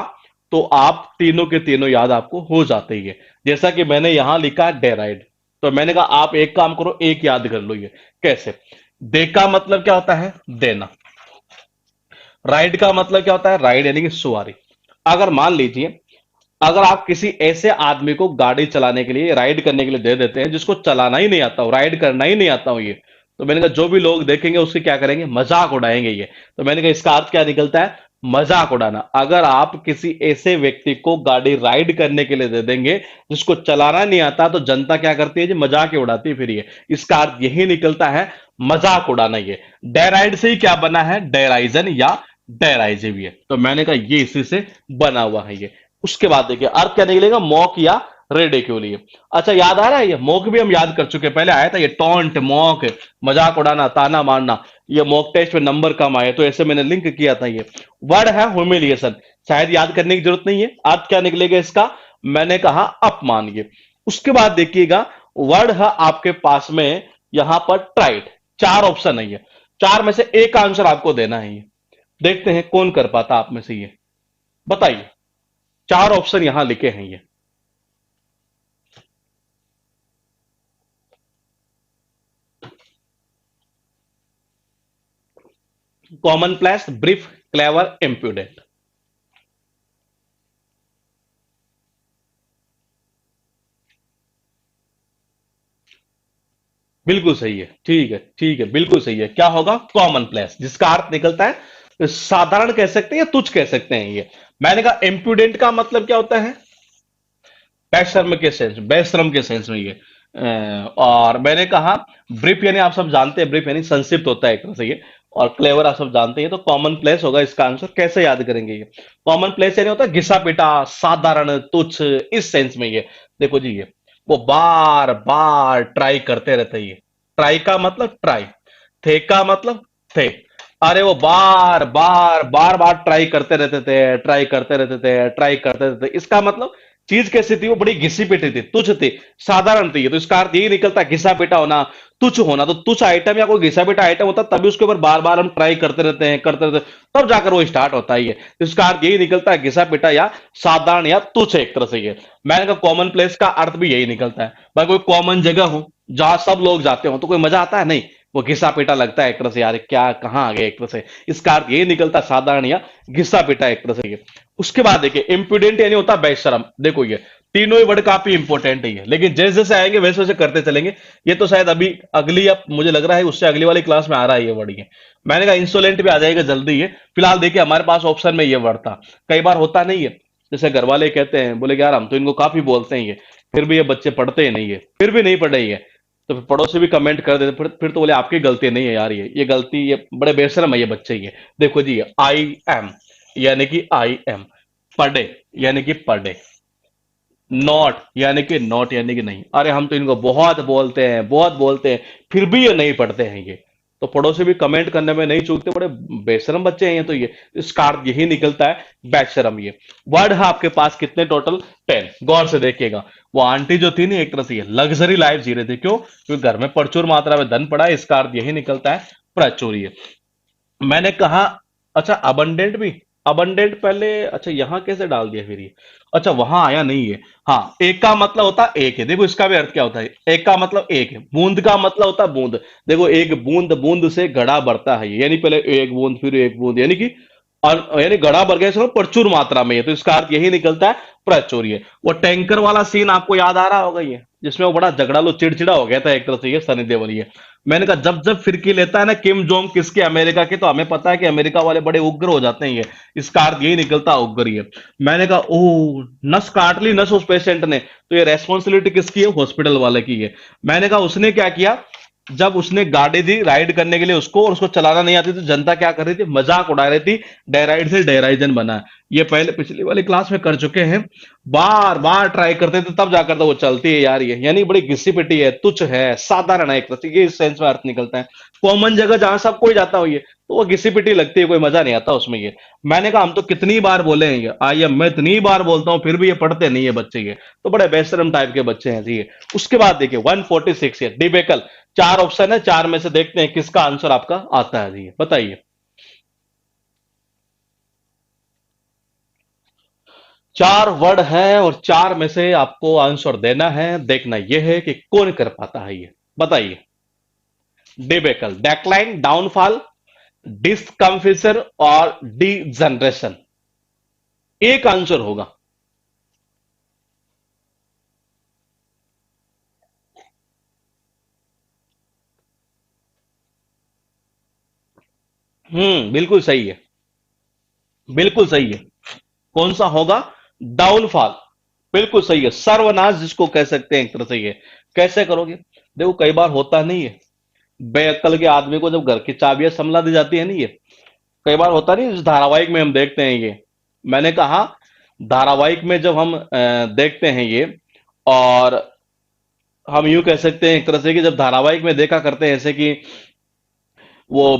तो आप तीनों के तीनों याद आपको हो जाते ही है। जैसा कि मैंने यहां लिखा है डेराइड, तो मैंने कहा आप एक काम करो, एक याद कर लो। ये कैसे, दे का मतलब क्या होता है, देना। राइड का मतलब क्या होता है, राइड यानी कि सवारी। अगर मान लीजिए अगर आप किसी ऐसे आदमी को गाड़ी चलाने के लिए, राइड करने के लिए दे देते हैं जिसको चलाना ही नहीं आता हो, राइड करना ही नहीं आता हो ये, तो मैंने कहा जो भी लोग देखेंगे उसके क्या करेंगे, मजाक उड़ाएंगे ये। तो मैंने कहा इसका अर्थ क्या निकलता है, मजाक उड़ाना। अगर आप किसी ऐसे व्यक्ति को गाड़ी राइड करने के लिए दे देंगे जिसको चलाना नहीं आता, तो जनता क्या करती है जी, मजाक ही उड़ाती है फिर ये। इसका अर्थ यही निकलता है, मजाक उड़ाना ये। डेराइड से ही क्या बना है, डेराइजन या डेराइजिव ये। तो मैंने कहा ये इसी से बना हुआ है ये। उसके बाद देखिए अर्थ क्या निकलेगा, मॉक या रेडिक्यूल। अच्छा याद आ रहा है, ये मॉक भी हम याद कर चुके हैं, पहले आया था ये, टॉन्ट, मॉक, मजाक उड़ाना, ताना मारना। ये मॉक टेस्ट में नंबर कम आए तो ऐसे मैंने लिंक किया था। ये वर्ड है ह्यूमिलिएशन, शायद याद करने की जरूरत नहीं है। आज क्या निकलेगा इसका, मैंने कहा अपमान। ये उसके बाद देखिएगा वर्ड है आपके पास में यहां पर ट्राइड। चार ऑप्शन है, ये चार में से एक आंसर आपको देना है। ये देखते हैं कौन कर पाता आप में से, ये बताइए। चार ऑप्शन यहां लिखे हैं ये। Common place, brief, clever, impudent. बिल्कुल सही है, ठीक है, ठीक है, बिल्कुल सही है। क्या होगा, कॉमन प्लेस, जिसका अर्थ निकलता है साधारण कह सकते हैं या तुच्छ कह सकते हैं। ये मैंने कहा इम्प्यूडेंट का मतलब क्या होता है, बेशर्म के सेंस, बेशर्म के सेंस में ये। और मैंने कहा ब्रीफ यानी आप सब जानते हैं, ब्रीफ यानी संक्षिप्त होता है एक तरह से ये। और क्लेवर आप सब जानते हैं, तो कॉमन प्लेस होगा इसका आंसर। कैसे याद करेंगे ये, कॉमन प्लेस यानी होता है घिसा पिटा, साधारण, तुच्छ, इस सेंस में ये। देखो जी, ये वो बार बार ट्राई करते रहते हैं। ये ट्राई का मतलब ट्राई, थे का मतलब थे। अरे वो बार बार बार बार ट्राई करते रहते थे, ट्राई करते रहते थे, ट्राई करते रहते थे। इसका मतलब चीज कैसी थी, वो बड़ी घिसी पिटी थी, तुच्छ थी, साधारण थी। तो इसका अर्थ यही निकलता है घिसा पिटा होना, तुच्छ होना। तो तुच्छ आइटम या कोई घिसा पिटा आइटम होता तभी उसके ऊपर बार बार हम ट्राई करते रहते हैं, करते रहते हैं, तब जाकर वो स्टार्ट होता है। ये तो इसका अर्थ यही निकलता है घिसा पिटा या साधारण या तुच्छ एक तरह से। ये मैंने कहा कॉमन प्लेस का अर्थ भी यही निकलता है। भाई कोई कॉमन जगह हो जहां सब लोग जाते हो तो कोई मजा आता है नहीं, वो घिसा पिटा लगता है एक तरह से, यार क्या कहाँ आ गया एक तरह से। इसका अर्थ यही निकलता है साधारण या घिसा पिटा एक तरह से। ये उसके बाद देखिए इम्प्यूडेंट यानी होता है बेशरम। देखो ये तीनों ही वर्ड काफी इंपॉर्टेंट है ये, लेकिन जैसे जैसे आएंगे वैसे वैसे करते चलेंगे। ये तो शायद अभी अगली, अब मुझे लग रहा है उससे अगली वाली क्लास में आ रहा है ये वर्ड। ये मैंने कहा इंसोलेंट भी आ जाएगा जल्दी। ये फिलहाल देखिए हमारे पास ऑप्शन में ये वर्ड था। कई बार होता नहीं है, जैसे घर वाले कहते हैं, बोले कि यार हम तो इनको काफी बोलते हैं ये, फिर भी ये बच्चे पढ़ते ही नहीं है, फिर भी नहीं पढ़े ये। तो फिर पड़ोसी भी कमेंट कर देते, फिर तो बोले आपकी गलती नहीं है यार, ये गलती, ये बड़े बेशरम है ये बच्चे। ये देखो जी, आई एम यानी कि आई एम, पढ़े यानी कि पढ़े, नॉट यानी कि नॉट यानी कि नहीं। अरे हम तो इनको बहुत बोलते हैं, बहुत बोलते हैं, फिर भी ये नहीं पढ़ते हैं ये। तो पड़ोसी भी कमेंट करने में नहीं चूकते, बड़े बेशरम बच्चे हैं ये। तो ये इसका अर्थ यही निकलता है बेशरम। ये वर्ड है आपके पास कितने टोटल, 10। गौर से देखिएगा, वो आंटी जो थी ना एक तरह से ये लग्जरी लाइफ जी रहे थे। क्यों, क्योंकि घर में प्रचुर मात्रा में धन पड़ा है। इसका अर्थ यही निकलता है प्रचुर। ये मैंने कहा अच्छा अबंडेंट भी, अबंडेंट पहले, अच्छा यहां कैसे डाल दिया फिर ये, अच्छा वहां आया नहीं है। हाँ, एक का मतलब होता है एक है। देखो इसका भी अर्थ क्या होता है, एक का मतलब एक है। बूंद का मतलब होता है बूंद। देखो एक बूंद, बूंद से घड़ा बढ़ता है, यानी पहले एक बूंद फिर एक बूंद, यानी कि यानी घड़ा बढ़ गया इसमें प्रचुर मात्रा में। ये तो इसका अर्थ यही निकलता है प्रचुर। ये वो टैंकर वाला सीन आपको याद आ रहा होगा ये, जिसमें वो बड़ा झगड़ालू चिड़चिड़ा हो गया था एक तरह से ये सनी देओल। ये मैंने कहा जब जब फिरकी लेता है ना किम जोंग किसके, अमेरिका के, तो हमें पता है कि अमेरिका वाले बड़े उग्र हो जाते हैं। ये इसका अर्थ यही निकलता है उग्र। ये मैंने कहा ओ नस काट ली नस उस पेशेंट ने, तो ये रेस्पॉन्सिबिलिटी किसकी है, हॉस्पिटल वाले की है। मैंने कहा उसने क्या किया, जब उसने गाड़ी दी राइड करने के लिए उसको, और उसको चलाना नहीं आती, तो जनता क्या कर रही थी, मजाक उड़ा रही थी। डेराइड से डेराइजन बना। ये पहले पिछली वाली क्लास में कर चुके हैं। बार बार ट्राई करते थे तब जाकर तो वो चलती है यार। ये यानी बड़ी घिसी पिटी है, तुच्छ है, साधारण है एक तरह से, ये इस सेंस में अर्थ निकलता है। कॉमन जगह जहां सब कोई जाता हो ये, तो वो घिसी पिटी लगती है, कोई मजा नहीं आता उसमें। ये मैंने कहा हम तो कितनी बार बोले हैं ये, आई एम मैं इतनी बार बोलता हूं फिर भी ये पढ़ते नहीं है बच्चे। ये तो बड़े बेशरम टाइप के बच्चे हैं जी ये। उसके बाद देखिए 146 है डिबेकल। चार ऑप्शन है, चार में से देखते हैं किसका आंसर आपका आता है जी, बताइए। चार वर्ड है और चार में से आपको आंसर देना है। देखना यह है कि कौन कर पाता है ये, बताइए। डिबेकल, डेक्लाइन, डाउनफॉल, डिस्कम्फिशर और डी जनरेशन। एक आंसर होगा। बिल्कुल सही है, बिल्कुल सही है। कौन सा होगा, डाउनफॉल। बिल्कुल सही है, सर्वनाश जिसको कह सकते हैं एक तरह से। ये कैसे करोगे, देखो कई बार होता नहीं है, बेअक्ल के आदमी को जब घर की चाबियां संभला दी जाती है नहीं, ये कई बार होता नहीं, इस धारावाहिक में हम देखते हैं ये। मैंने कहा धारावाहिक में जब हम देखते हैं ये, और हम यूं कह सकते हैं एक तरह से कि जब धारावाहिक में देखा करते हैं ऐसे कि वो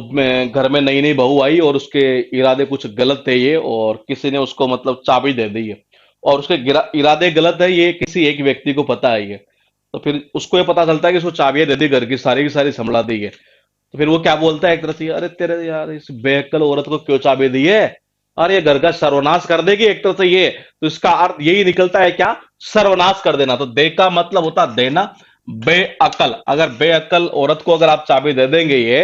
घर में नई नई बहू आई और उसके इरादे कुछ गलत थे ये, और किसी ने उसको मतलब चाबी दे दी है, और उसके इरादे गलत है ये किसी एक व्यक्ति को पता है ये। तो फिर उसको ये पता चलता है कि उसको चाबियां दे दी घर की सारी संभला दी है। तो फिर वो क्या बोलता है एक तरह से, अरे तेरे यार इस बेअक्ल औरत को क्यों चाबी दी है, अरे ये घर का सर्वनाश कर देगी एक तरह से ये। तो इसका अर्थ यही निकलता है क्या, सर्वनाश कर देना। तो दे का मतलब होता है देना। बेअकल, अगर बेअकल औरत को अगर आप चाबी दे देंगे ये,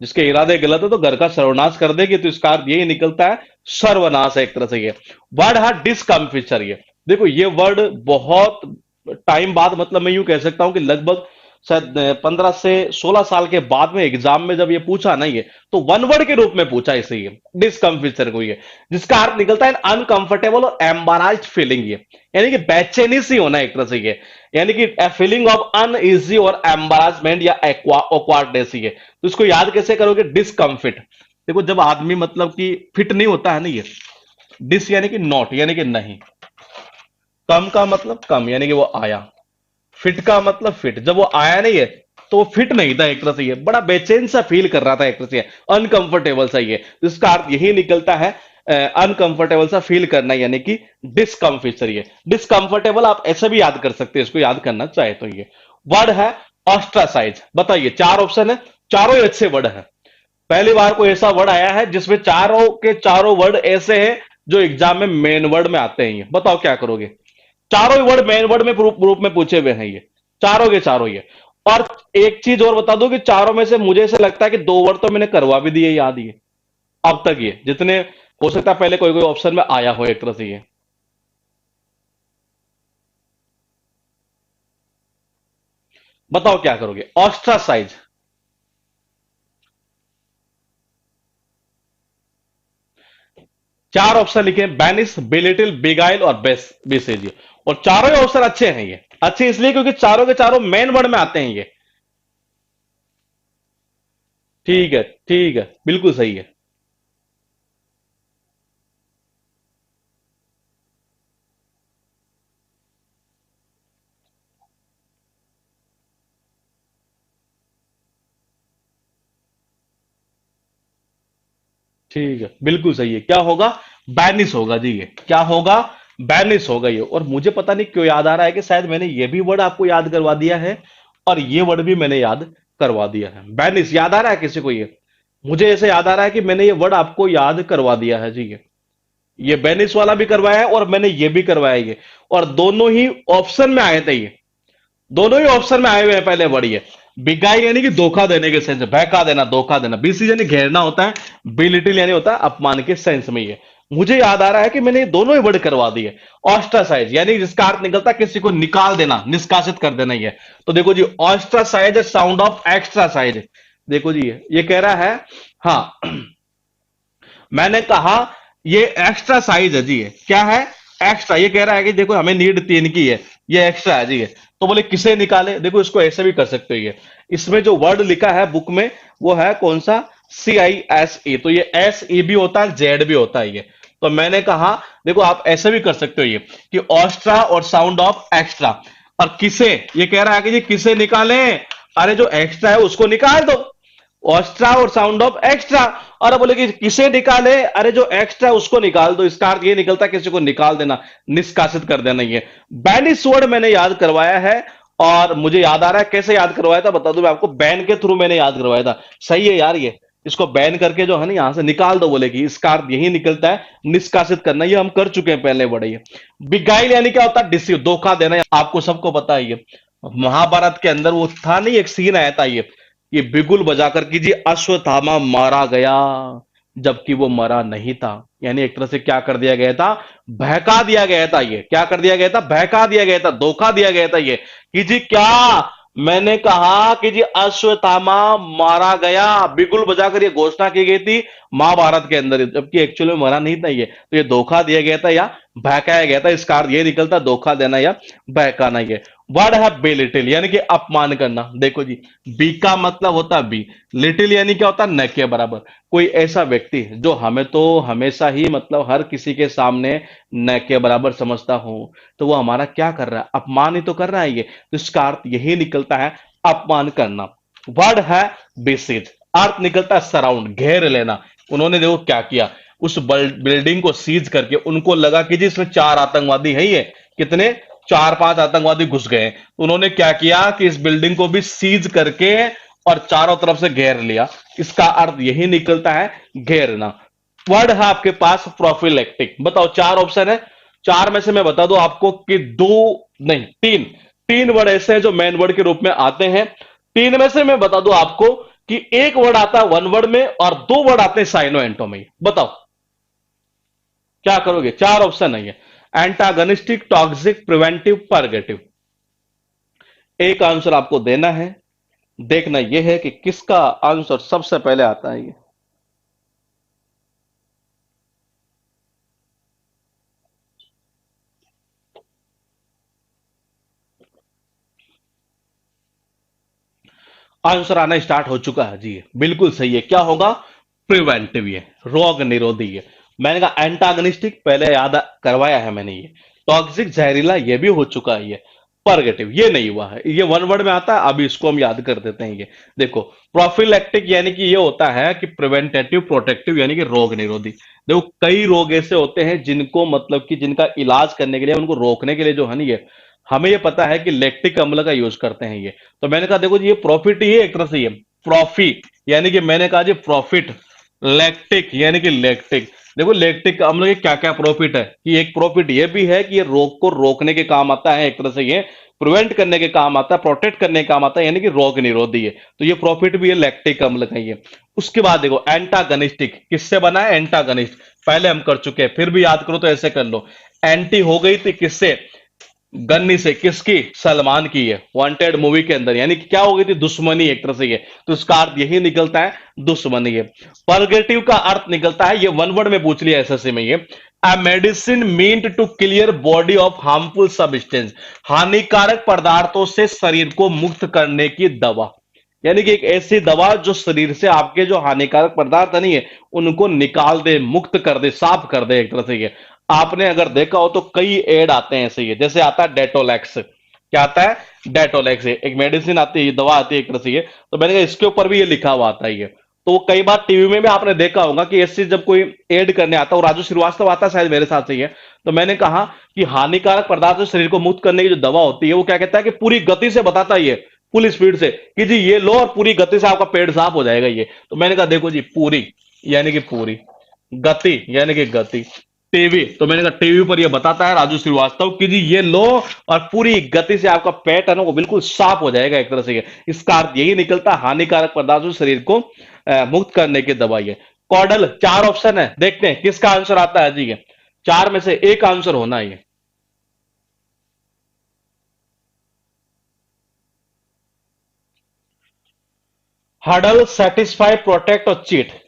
जिसके इरादे गलत है, तो घर का सर्वनाश कर देगी। तो इसका अर्थ यही निकलता है सर्वनाश है एक तरह से ये। वर्ड है डिसकम्फिचर। ये देखो ये वर्ड बहुत टाइम बाद, मतलब मैं यूं कह सकता हूं कि लगभग शायद 15 से 16 साल के बाद में एग्जाम में जब ये पूछा ना ये, तो वन वर्ड के रूप में पूछा इसे ये डिसकम्फिचर को ये, जिसका अर्थ निकलता है अनकंफर्टेबल और एम्बारास्ड फीलिंग ये, यानी कि बेचैनी सी होना एक तरह से ये, यानी कि फीलिंग ऑफ अनइजी और एम्बारासमेंट या ऑकवर्डनेस ये। तो इसको याद कैसे करोगे, डिसकम्फिट। देखो जब आदमी मतलब कि फिट नहीं होता है ना ये, डिस यानी कि नॉट यानी कि नहीं, कम का मतलब कम यानी कि वो आया, फिट का मतलब फिट, जब वो आया नहीं है तो वो फिट नहीं था एक तरह से, ये बड़ा बेचैन सा फील कर रहा था एक तरह से, अनकंफर्टेबल सा ये। तो इसका अर्थ यही निकलता है अनकंफर्टेबल सा फील करना, यानी कि डिसकम्फिचर ये। डिसकंफर्टेबल आप ऐसे भी याद कर सकते हैं, इसको याद करना चाहे तो। ये वर्ड है ऑस्ट्रासाइज। बताइए, चार ऑप्शन है, चारों ही अच्छे वर्ड है। पहली बार कोई ऐसा वर्ड आया है जिसमें चारों के चारों वर्ड ऐसे हैं जो एग्जाम में मेन वर्ड में आते हैं। ये बताओ क्या करोगे। चारों ही वर्ड मेन वर्ड में रूप में पूछे हुए हैं ये, चारों के चारों ये। और एक चीज और बता दो कि चारों में से मुझे ऐसे लगता है कि दो वर्ड तो मैंने करवा भी दिए याद, ये अब तक ये जितने, हो सकता है पहले कोई कोई ऑप्शन में आया हो एक तरह से ये। बताओ क्या करोगे, ऑस्ट्रासाइज। चार ऑप्शन लिखे, बैनिस, बिलिटिल, बिगाइल और बेस बेसेज ये। और चारों ही ऑप्शन अच्छे हैं ये, अच्छे इसलिए क्योंकि चारों के चारों मेन वर्ड में आते हैं ये। ठीक है, ठीक है, बिल्कुल सही है। ठीक है, बिल्कुल सही है। क्या होगा, बैनिस होगा जी ये। क्या होगा, बैनिस होगा ये। और मुझे पता नहीं क्यों याद आ रहा है कि शायद मैंने ये भी वर्ड आपको याद करवा दिया है, और ये वर्ड भी मैंने याद करवा दिया है। बैनिस याद आ रहा है किसी को ये, मुझे ऐसे याद आ रहा है कि मैंने ये वर्ड आपको याद करवा दिया है जी ये बेनिस वाला भी करवाया है और मैंने ये भी करवाया है ये। और दोनों ही ऑप्शन में आए थे ये, दोनों ही ऑप्शन में आए हुए हैं पहले वर्ड ये। बिगाई यानी कि धोखा देने के सेंस में, बहका देना, धोखा देना। बीसी यानी घेरना होता है, बिलिटिल यानी होता है अपमान के सेंस में ये। मुझे याद आ रहा है कि मैंने ये दोनों ही वर्ड करवा दिए। ऑस्ट्रासाइज यानी जिसका अर्थ निकलता है किसी को निकाल देना, निष्कासित कर देना ये। तो देखो जी, ऑस्ट्रासाइज साउंड ऑफ एक्स्ट्रासाइज। देखो जी ये कह रहा है, हाँ मैंने कहा ये एक्स्ट्रा साइज है जी, ये क्या है, एक्स्ट्रा। ये कह रहा है कि देखो हमें नीड 3 की है, ये एक्स्ट्रा है जी ये। तो बोले किसे निकाले, देखो इसको ऐसे भी कर सकते हो ये। इसमें जो वर्ड लिखा है बुक में वो है कौन सा, CISE। तो ये SE भी होता है, जेड भी होता है ये। तो मैंने कहा देखो आप ऐसे भी कर सकते हो ये, कि ऑस्ट्रा और साउंड ऑफ एक्स्ट्रा। और किसे, ये कह रहा है कि जी किसे निकाले, अरे जो एक्स्ट्रा है उसको निकाल दो, ऑस्ट्रा और साउंड ऑफ एक्स्ट्रा। और बोले कि किसे निकाले, अरे जो एक्स्ट्रा उसको निकाल दो। इसका अर्थ ये निकलता है किसी को निकाल देना, निष्कासित कर देना ये। बैनिस वर्ड मैंने याद करवाया है, और मुझे याद आ रहा है कैसे याद करवाया था, बता दूं मैं आपको, बैन के थ्रू मैंने याद करवाया था। सही है यार ये, इसको बैन करके जो है ना यहां से निकाल दो, बोले कि इसका अर्थ यही निकलता है निष्कासित करना। ये हम कर चुके हैं पहले बड़े ये। बिगाइल यानी क्या होता है, डिसीव, धोखा देना। आपको सबको पता है ये, महाभारत के अंदर वो था नहीं, एक सीन आया था ये बिगुल बजाकर कि जी अश्वत्थामा मारा गया, जबकि वो मरा नहीं था। यानी एक तरह से क्या कर दिया गया था, बहका दिया गया था ये। क्या कर दिया गया था, बहका दिया गया था, धोखा दिया गया था ये, कि जी क्या, मैंने कहा कि जी अश्वत्थामा मारा गया, बिगुल बजाकर ये घोषणा की गई थी महाभारत के अंदर, जबकि एक्चुअली में मरा नहीं था ये। तो ये धोखा दिया गया था या बहकाया गया था, इसका अर्थ ये निकलता धोखा देना या बहकाना ये। वर्ड है बेलिटिल यानी कि अपमान करना। देखो जी, बी का मतलब होता है बी, लिटिल यानी क्या होता है, न के बराबर। कोई ऐसा व्यक्ति जो हमें तो हमेशा ही मतलब हर किसी के सामने न के बराबर समझता हो, तो वो हमारा क्या कर रहा है, अपमान ही तो कर रहा है ये। तो इसका अर्थ यही निकलता है अपमान करना। वर्ड है बेसिज। अर्थ निकलता है सराउंड, घेर लेना। उन्होंने देखो क्या किया, उस बिल्डिंग को सीज करके उनको लगा कि जी इसमें चार आतंकवादी है, ये कितने, चार पांच आतंकवादी घुस गए हैं। तो उन्होंने क्या किया कि इस बिल्डिंग को भी सीज करके और चारों तरफ से घेर लिया। इसका अर्थ यही निकलता है, घेरना। वर्ड है आपके पास प्रोफिलेक्टिक। बताओ, चार ऑप्शन है, चार में से मैं बता दूं आपको कि दो, नहीं तीन, तीन वर्ड ऐसे हैं जो मेन वर्ड के रूप में आते हैं। तीन में से मैं बता दूं आपको कि एक वर्ड आता है वन वर्ड में और दो वर्ड आते हैं साइनो एंटो में। बताओ क्या करोगे, चार ऑप्शन है ये, एंटागनिस्टिक, टॉक्सिक, प्रिवेंटिव, परगेटिव। एक आंसर आपको देना है, देखना यह है कि किसका आंसर सबसे पहले आता है ये। आंसर आना स्टार्ट हो चुका है जी, बिल्कुल सही है। क्या होगा, प्रिवेंटिव, ये रोग निरोधी है। मैंने कहा एंटागनिस्टिक पहले याद करवाया है मैंने, ये टॉक्सिक जहरीला ये भी हो चुका है, ये परगेटिव ये नहीं हुआ है, ये वन वर्ड में आता है। अभी इसको हम याद कर देते हैं। ये देखो, प्रोफिलैक्टिक यानी कि ये होता है कि प्रिवेंटेटिव, प्रोटेक्टिव यानी कि रोग निरोधी। देखो कई रोग ऐसे होते हैं जिनको मतलब कि जिनका इलाज करने के लिए, उनको रोकने के लिए जो है ना, ये हमें ये पता है कि लैक्टिक अम्ल का यूज करते हैं ये। तो मैंने कहा देखो जी ये प्रॉफिट ही है एक तरह से, ये प्रॉफिट यानी कि मैंने कहा जी प्रॉफिट, लैक्टिक यानी कि लैक्टिक। देखो लैक्टिक अम्ल के क्या क्या प्रॉफिट है, कि एक प्रॉफिट ये भी है कि ये रोग को रोकने के काम आता है, एक तरह से ये प्रिवेंट करने के काम आता है, प्रोटेक्ट करने के काम आता है, यानी कि रोग निरोधी है। तो ये प्रॉफिट भी है लैक्टिक अम्ल का ये। उसके बाद देखो एंटागनिस्टिक, किससे बना है, एंटागनिस्ट पहले हम कर चुके हैं, फिर भी याद करो तो ऐसे कर लो। एंटी हो गई थी किससे, गन्नी से, किसकी, सलमान की है वांटेड मूवी के अंदर, यानी कि क्या हो गई थी, दुश्मनी एक तरह से ये। तो इसका अर्थ यही निकलता है, दुश्मनी है। परगेटिव का अर्थ निकलता है, ये वन वर्ड में पूछ लिया एसएससी में, ये a medicine meant to clear body of harmful substance, हानिकारक पदार्थों से शरीर को मुक्त करने की दवा। यानी कि एक ऐसी दवा जो शरीर से आपके जो हानिकारक पदार्थ नहीं है उनको निकाल दे, मुक्त कर दे, साफ कर दे एक तरह से ये। आपने अगर देखा हो तो कई एड आते हैं ऐसे, ये जैसे आता है डेटोलैक्स, क्या आता है, डेटोलैक्स है एक मेडिसिन आती है, ये दवा आती है एक तरह से ये। तो मैंने कहा इसके ऊपर भी ये लिखा हुआ आता है ये। तो कई बार टीवी में भी आपने देखा होगा कि ऐसे जब कोई एड करने आता है, और राजू श्रीवास्तव आता है शायद मेरे साथ से ही है। तो मैंने कहा कि हानिकारक पदार्थ से शरीर को मुक्त करने की जो दवा होती है वो क्या कहता है कि पूरी गति से बताता है ये, फुल स्पीड से, कि जी ये लो और पूरी गति से आपका पेट साफ हो जाएगा ये। तो मैंने कहा देखो जी पूरी यानी कि पूरी, गति यानी कि गति, टीवी, तो मैंने कहा टीवी पर ये बताता है राजू श्रीवास्तव कि जी ये लो और पूरी गति से आपका पेट है ना वो बिल्कुल साफ हो जाएगा एक तरह से ये। इसका अर्थ यही निकलता है हानिकारक पदार्थों से शरीर को मुक्त करने की दवाई है। कॉडल, चार ऑप्शन है, देखते हैं किसका आंसर आता है जी ये। चार में से एक आंसर होना है ये। हडल, सेटिस्फाई, प्रोटेक्ट और चीट।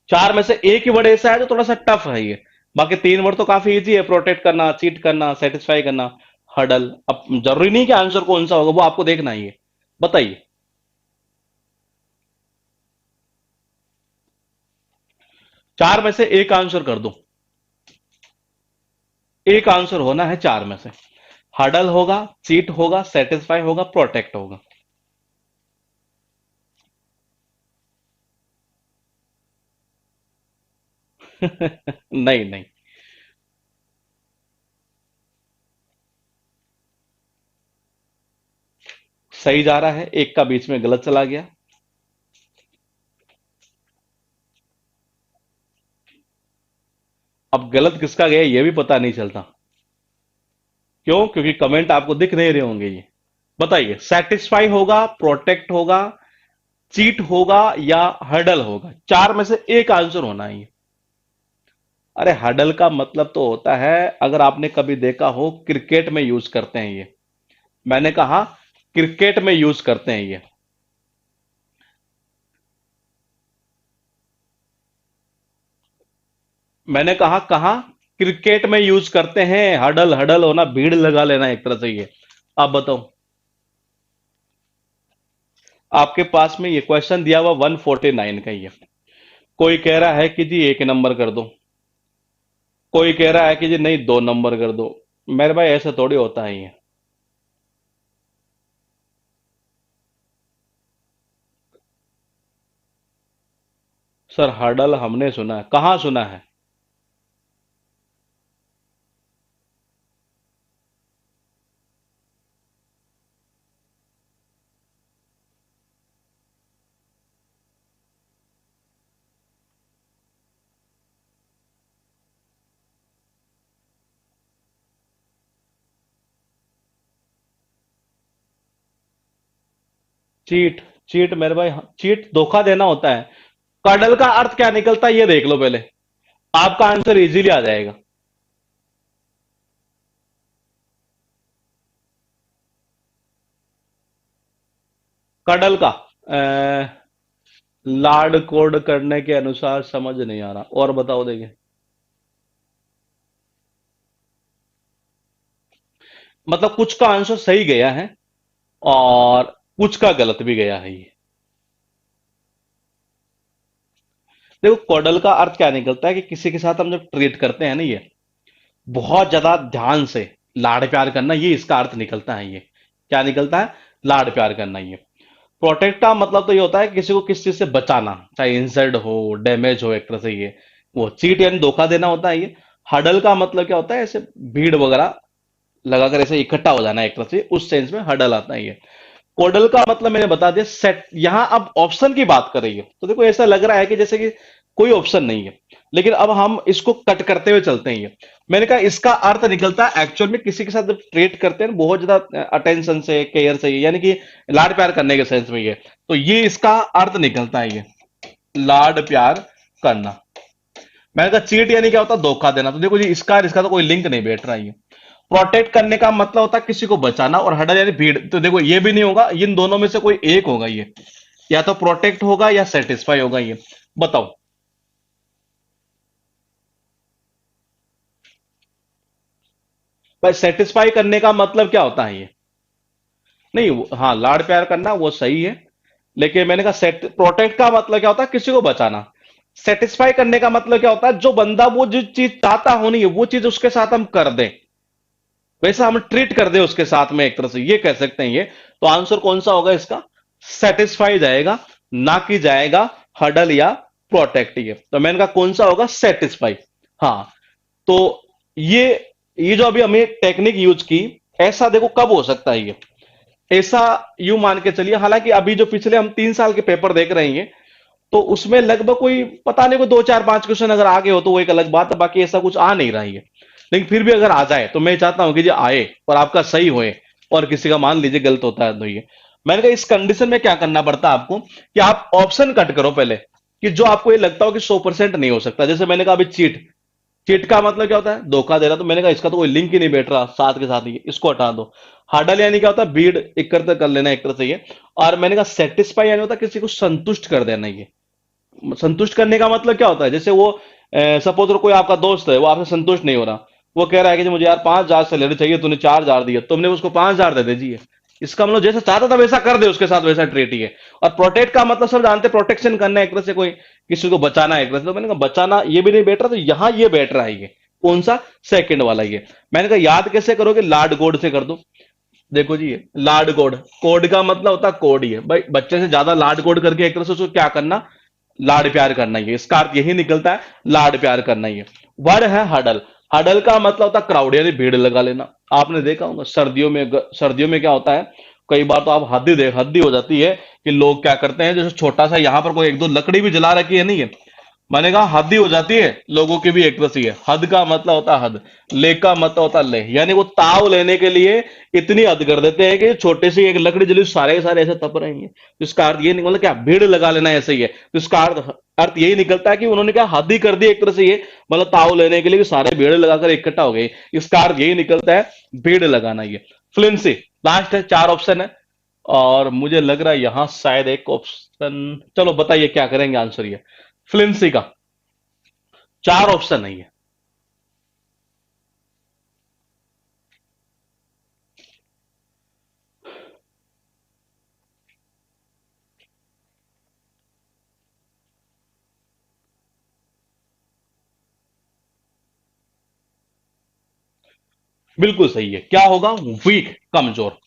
चार में से एक ही वर्ड ऐसा है जो थोड़ा सा टफ है ये। बाकी तीन वर्ड तो काफी इजी है, प्रोटेक्ट करना, चीट करना, सेटिस्फाई करना, हडल। अब जरूरी नहीं कि आंसर कौन सा होगा, वो आपको देखना ही है। बताइए, चार में से एक आंसर कर दो, एक आंसर होना है चार में से। हडल होगा, चीट होगा, सेटिस्फाई होगा, प्रोटेक्ट होगा। नहीं नहीं, सही जा रहा है, एक का बीच में गलत चला गया। अब गलत किसका गया ये भी पता नहीं चलता। क्यों, क्योंकि कमेंट आपको दिख नहीं रहे होंगे ये। बताइए, सेटिस्फाई होगा, प्रोटेक्ट होगा, चीट होगा या हडल होगा, चार में से एक आंसर होना है ये। अरे हडल का मतलब तो होता है, अगर आपने कभी देखा हो क्रिकेट में यूज करते हैं ये। मैंने कहा क्रिकेट में यूज करते हैं ये। मैंने कहा कहा, क्रिकेट में यूज करते हैं हडल, हडल होना भीड़ लगा लेना एक तरह से ये। आप बताओ, आपके पास में ये क्वेश्चन दिया हुआ 149 का ही है। कोई कह रहा है कि जी एक नंबर कर दो, कोई कह रहा है कि जी नहीं दो नंबर कर दो। मेरे भाई ऐसा थोड़ी होता है ये। सर हर्डल हमने सुना है, कहाँ सुना है? चीट। चीट मेरे भाई, चीट धोखा देना होता है। कर्डल का अर्थ क्या निकलता है ये देख लो पहले, आपका आंसर इजीली आ जाएगा। कर्डल का लार्ड कोड करने के अनुसार समझ नहीं आ रहा, और बताओ देखिए। मतलब कुछ का आंसर सही गया है और कुछ का गलत भी गया है ये। देखो कॉडल का अर्थ क्या निकलता है कि किसी के साथ हम जब ट्रीट करते हैं ना, ये बहुत ज्यादा ध्यान से लाड़ प्यार करना, ये इसका अर्थ निकलता है। ये क्या निकलता है? लाड़ प्यार करना। ये प्रोटेक्ट का मतलब तो ये होता है किसी को किस चीज से बचाना, चाहे इंसल्ट हो, डैमेज हो, एक तरह से ये वो चीट यानी धोखा देना होता है ये। हडल का मतलब क्या होता है? ऐसे भीड़ वगैरह लगाकर ऐसे इकट्ठा हो जाना, एक तरह से उस सेंस में हडल आता है ये। कोडल का मतलब मैंने बता दिया सेट। यहां अब ऑप्शन की बात कर रही है तो देखो ऐसा लग रहा है कि जैसे कि कोई ऑप्शन नहीं है, लेकिन अब हम इसको कट करते हुए चलते हैं। ये मैंने कहा इसका अर्थ निकलता है एक्चुअल में किसी के साथ जब ट्रीट करते हैं ना, बहुत ज्यादा अटेंशन से, केयर से, यानी कि लाड प्यार करने के सेंस में ये, तो ये इसका अर्थ निकलता है ये, लाड प्यार करना। मैंने कहा चीट यानी क्या होता है? धोखा देना। तो देखो जी इसका और इसका तो कोई लिंक नहीं बैठ रहा है ये। प्रोटेक्ट करने का मतलब होता है किसी को बचाना, और हडल यानी भीड़। तो देखो ये भी नहीं होगा, इन दोनों में से कोई एक होगा ये, या तो प्रोटेक्ट होगा या सेटिस्फाई होगा ये। बताओ। भाई सेटिस्फाई करने का मतलब क्या होता है ये? नहीं हाँ, लाड़ प्यार करना वो सही है, लेकिन मैंने कहा सेट प्रोटेक्ट का मतलब क्या होता है? किसी को बचाना। सेटिस्फाई करने का मतलब क्या होता है? जो बंदा वो जो चीज चाहता होनी है वो चीज उसके साथ हम कर दें, वैसा हम ट्रीट कर दे उसके साथ में, एक तरह से ये कह सकते हैं ये। तो आंसर कौन सा होगा इसका? सेटिस्फाई जाएगा, ना कि जाएगा हडल या प्रोटेक्ट। ये तो मैंने कहा कौन सा होगा? सेटिस्फाई। हाँ। तो ये ये जो अभी हमें टेक्निक यूज की, ऐसा देखो कब हो सकता है ये? ऐसा यूं मान के चलिए, हालांकि अभी जो पिछले हम 3 साल के पेपर देख रहे हैं तो उसमें लगभग कोई पता नहीं, कोई 2 4 5 क्वेश्चन अगर आगे हो तो वो एक अलग बात है, बाकी ऐसा कुछ आ नहीं रहा है। लेकिन फिर भी अगर आ जाए तो मैं चाहता हूं कि जो आए और आपका सही होए, और किसी का मान लीजिए गलत होता है तो ये। मैंने कहा इस कंडीशन में क्या करना पड़ता है आपको कि आप ऑप्शन कट करो पहले, कि जो आपको ये लगता हो कि 100% नहीं हो सकता। जैसे मैंने कहा अभी चीट, चीट का मतलब क्या होता है? धोखा दे रहा। तो मैंने कहा इसका तो कोई लिंक ही नहीं बैठ रहा साथ के साथ, ही इसको हटा दो। हार्डल यानी क्या होता है? भीड़ इकट्ठा कर लेना, एक तरह से ये। और मैंने कहा सेटिस्फाई यानी होता है किसी को संतुष्ट कर देना ये। संतुष्ट करने का मतलब क्या होता है? जैसे वो सपोज कोई आपका दोस्त है, वो आपसे संतुष्ट नहीं हो रहा, वो कह रहा है कि जी मुझे यार 5,000 सैलरी चाहिए, तूने 4,000 दिया, तुमने उसको 5,000 दे दीजिए। इसका मतलब जैसा चाहता था वैसा कर दे उसके साथ, वैसा ट्रीट ही है। और प्रोटेक्ट का मतलब सब जानते, प्रोटेक्शन करना, एक तरह से कोई किसी को बचाना है, एक तरह से। तो मैंने कहा बचाना ये भी नहीं बैठ रहा, तो यहां ये बैठ रहा है ये। कौन सा? सेकंड वाला ये। मैंने कहा याद कैसे करोगे? लार्ड कोड से कर दो। देखो जी, लार्ड कोड, कोड का मतलब होता है कोड ही है भाई, बच्चे से ज्यादा लार्ड कोड करके एक तरह से उसको क्या करना? लाड़ प्यार करना ही है। इसका अर्थ यही निकलता है, लाड़ प्यार करना ही है। वर्ड है हडल। हडल का मतलब होता है क्राउड यानी भीड़ लगा लेना। आपने देखा होगा सर्दियों में, सर्दियों में क्या होता है, कई बार तो आप हद्दी हो जाती है कि लोग क्या करते हैं, जैसे छोटा सा यहां पर कोई एक दो लकड़ी भी जला रखी है नहीं है, मैंने कहा हद ही हो जाती है लोगों की भी, एक तरह से है। हद का मतलब होता है हद, ले का मतलब होता है ले, यानी वो ताव लेने के लिए इतनी हद कर देते हैं कि छोटे से एक लकड़ी जली सारे के सारे ऐसे तप रहे हैं। तो इसका अर्थ ये नहीं, मतलब क्या भीड़ लगा लेना ऐसे ही है। तो इसका अर्थ अर्थ यही निकलता है कि उन्होंने क्या हद ही कर दी, एक तरह से ये, मतलब ताव लेने के लिए कि सारे भीड़ लगाकर इकट्ठा हो गए। इसका अर्थ यही निकलता है, भीड़ लगाना। ये फ्लिंसी लास्ट है, 4 ऑप्शन है, और मुझे लग रहा है यहां शायद एक ऑप्शन, चलो बताइए क्या करेंगे आंसर ये। फ्लिंसी का 4 ऑप्शन नहीं है। बिल्कुल सही है। क्या होगा? वीक, कमजोर।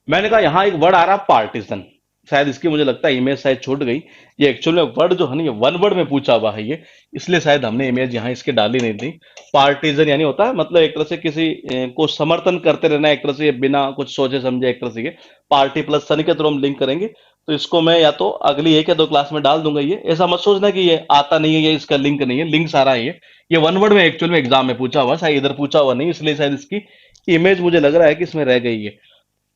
मैंने कहा यहां एक वर्ड आ रहा, पार्टीशन। शायद इसकी मुझे लगता है इमेज शायद छूट गई। ये एक्चुअल में वर्ड जो है ना, ये वन वर्ड में पूछा हुआ है ये, इसलिए शायद हमने इमेज यहाँ इसके डाली नहीं थी। पार्टीजन यानी होता है मतलब एक तरह से किसी को समर्थन करते रहना, एक तरह से ये बिना कुछ सोचे समझे, एक तरह से ये पार्टी प्लस सन के थ्रू हम लिंक करेंगे। तो इसको मैं या तो अगली 1 या 2 क्लास में डाल दूंगा। ये ऐसा मत सोचना कि ये आता नहीं है, ये इसका लिंक नहीं है, लिंक सारा है ये वन वर्ड में एक्चुअल में एग्जाम में पूछा हुआ, शायद इधर पूछा हुआ नहीं, इसलिए शायद इसकी इमेज मुझे लग रहा है कि इसमें रह गई है।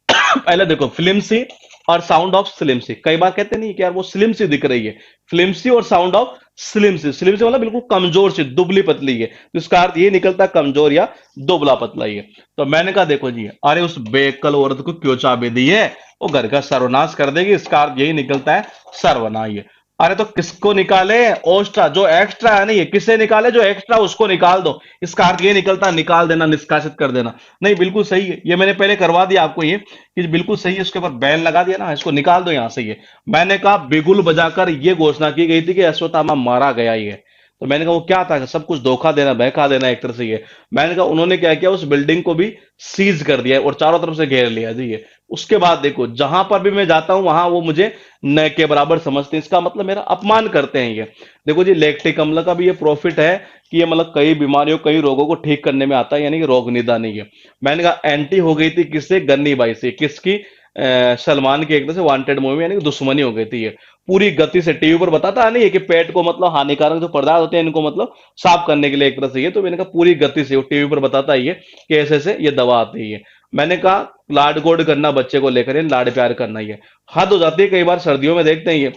पहले देखो, फिल्म सी और साउंड ऑफ स्लिम सी, कई बार कहते नहीं कि यार वो स्लिम सी दिख रही है, फिल्म सी और sound of slim C, slim C मतलब बिल्कुल कमजोर सी, दुबली पतली है, तो इसका अर्थ ये निकलता है कमजोर या दुबला पतला ही है। तो मैंने कहा देखो जी, अरे उस बेअक्ल औरत को क्यों चाबी दी है, वो घर का सर्वनाश कर देगी, इसका अर्थ यही निकलता है सर्वनाश है। अरे तो किसको निकाले, ओस्ट्रा जो एक्स्ट्रा है, नहीं है किसे निकाले, जो एक्स्ट्रा उसको निकाल दो, इसका अर्थ ये निकलता है निकाल देना, निष्कासित कर देना। नहीं बिल्कुल सही है, ये मैंने पहले करवा दिया आपको ये बिल्कुल सही है, इसके ऊपर बैन लगा दिया ना, इसको निकाल दो यहां से ये। मैंने कहा बिगुल बजाकर ये घोषणा की गई थी कि अश्वत्थामा मारा गया ही है। तो मैंने कहा वो क्या था, सब कुछ धोखा देना, बहका देना एक तरह से ये। मैंने कहा उन्होंने क्या किया, उस बिल्डिंग को भी सीज कर दिया और चारों तरफ से घेर लिया जी ये। उसके बाद देखो, जहां पर भी मैं जाता हूं वहां वो मुझे न के बराबर समझते हैं, इसका मतलब मेरा अपमान करते हैं ये। देखो जी, लैक्टिक अम्ल का भी ये प्रॉफिट है कि ये मतलब कई बीमारियों कई रोगों को ठीक करने में आता है, यानी कि रोग निदान नहीं है। मैंने कहा एंटी हो गई थी किससे, गन्नी बाई से, किसकी, सलमान की एक तरह से वांटेड मूवी, यानी कि दुश्मनी हो गई थी ये। पूरी गति से टीवी पर बताता नहीं है कि पेट को मतलब हानिकारक जो पदार्थ होते हैं इनको मतलब साफ करने के लिए एक तरह से ये, तो मैंने कहा पूरी गति से वो टीवी पर बताता है ये कि ऐसे से ये दवा आती है। मैंने कहा लाड गोड करना बच्चे को लेकर, लाड प्यार करना ही है, हद हो जाती है कई बार, सर्दियों में देखते हैं ये।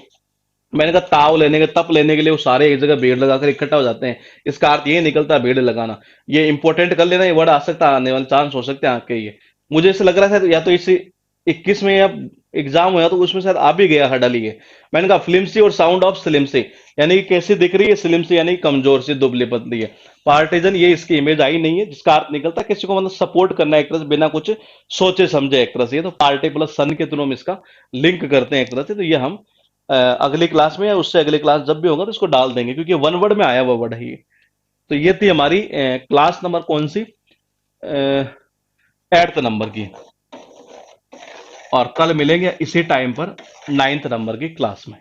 मैंने कहा ताव लेने के, तप लेने के लिए वो सारे एक जगह भीड़ लगाकर इकट्ठा हो जाते हैं, इसका अर्थ ये निकलता है भीड़ लगाना। ये इंपॉर्टेंट कर लेना, ये वर्ड आ सकता है, आने वाले चांस हो सकते हैं आपके ये। मुझे ऐसा लग रहा था या तो इस 21 में या एग्जाम हुआ तो उसमें शायद आ भी गया हडल ये। मैंने कहा फिल्म सी और साउंड ऑफ स्लिम सी, यानी कि कैसी दिख रही है, स्लिम सी यानी कमजोर सी दुबली पतली है। पार्टीजन ये इसकी इमेज आई नहीं है, जिसका अर्थ निकलता है किसी को मतलब सपोर्ट करना एक तरह से बिना कुछ सोचे समझे एक तरह से। तो पार्टी प्लस सन के थ्रू हम इसका लिंक करते हैं एक तरह से। तो ये हम अगली क्लास में या उससे अगली क्लास जब भी होगा तो इसको डाल देंगे, क्योंकि वन वर्ड में आया हुआ वर्ड है ये। तो ये थी हमारी क्लास नंबर कौन सी, 8th नंबर की। और कल मिलेंगे इसी टाइम पर 9th नंबर की क्लास में।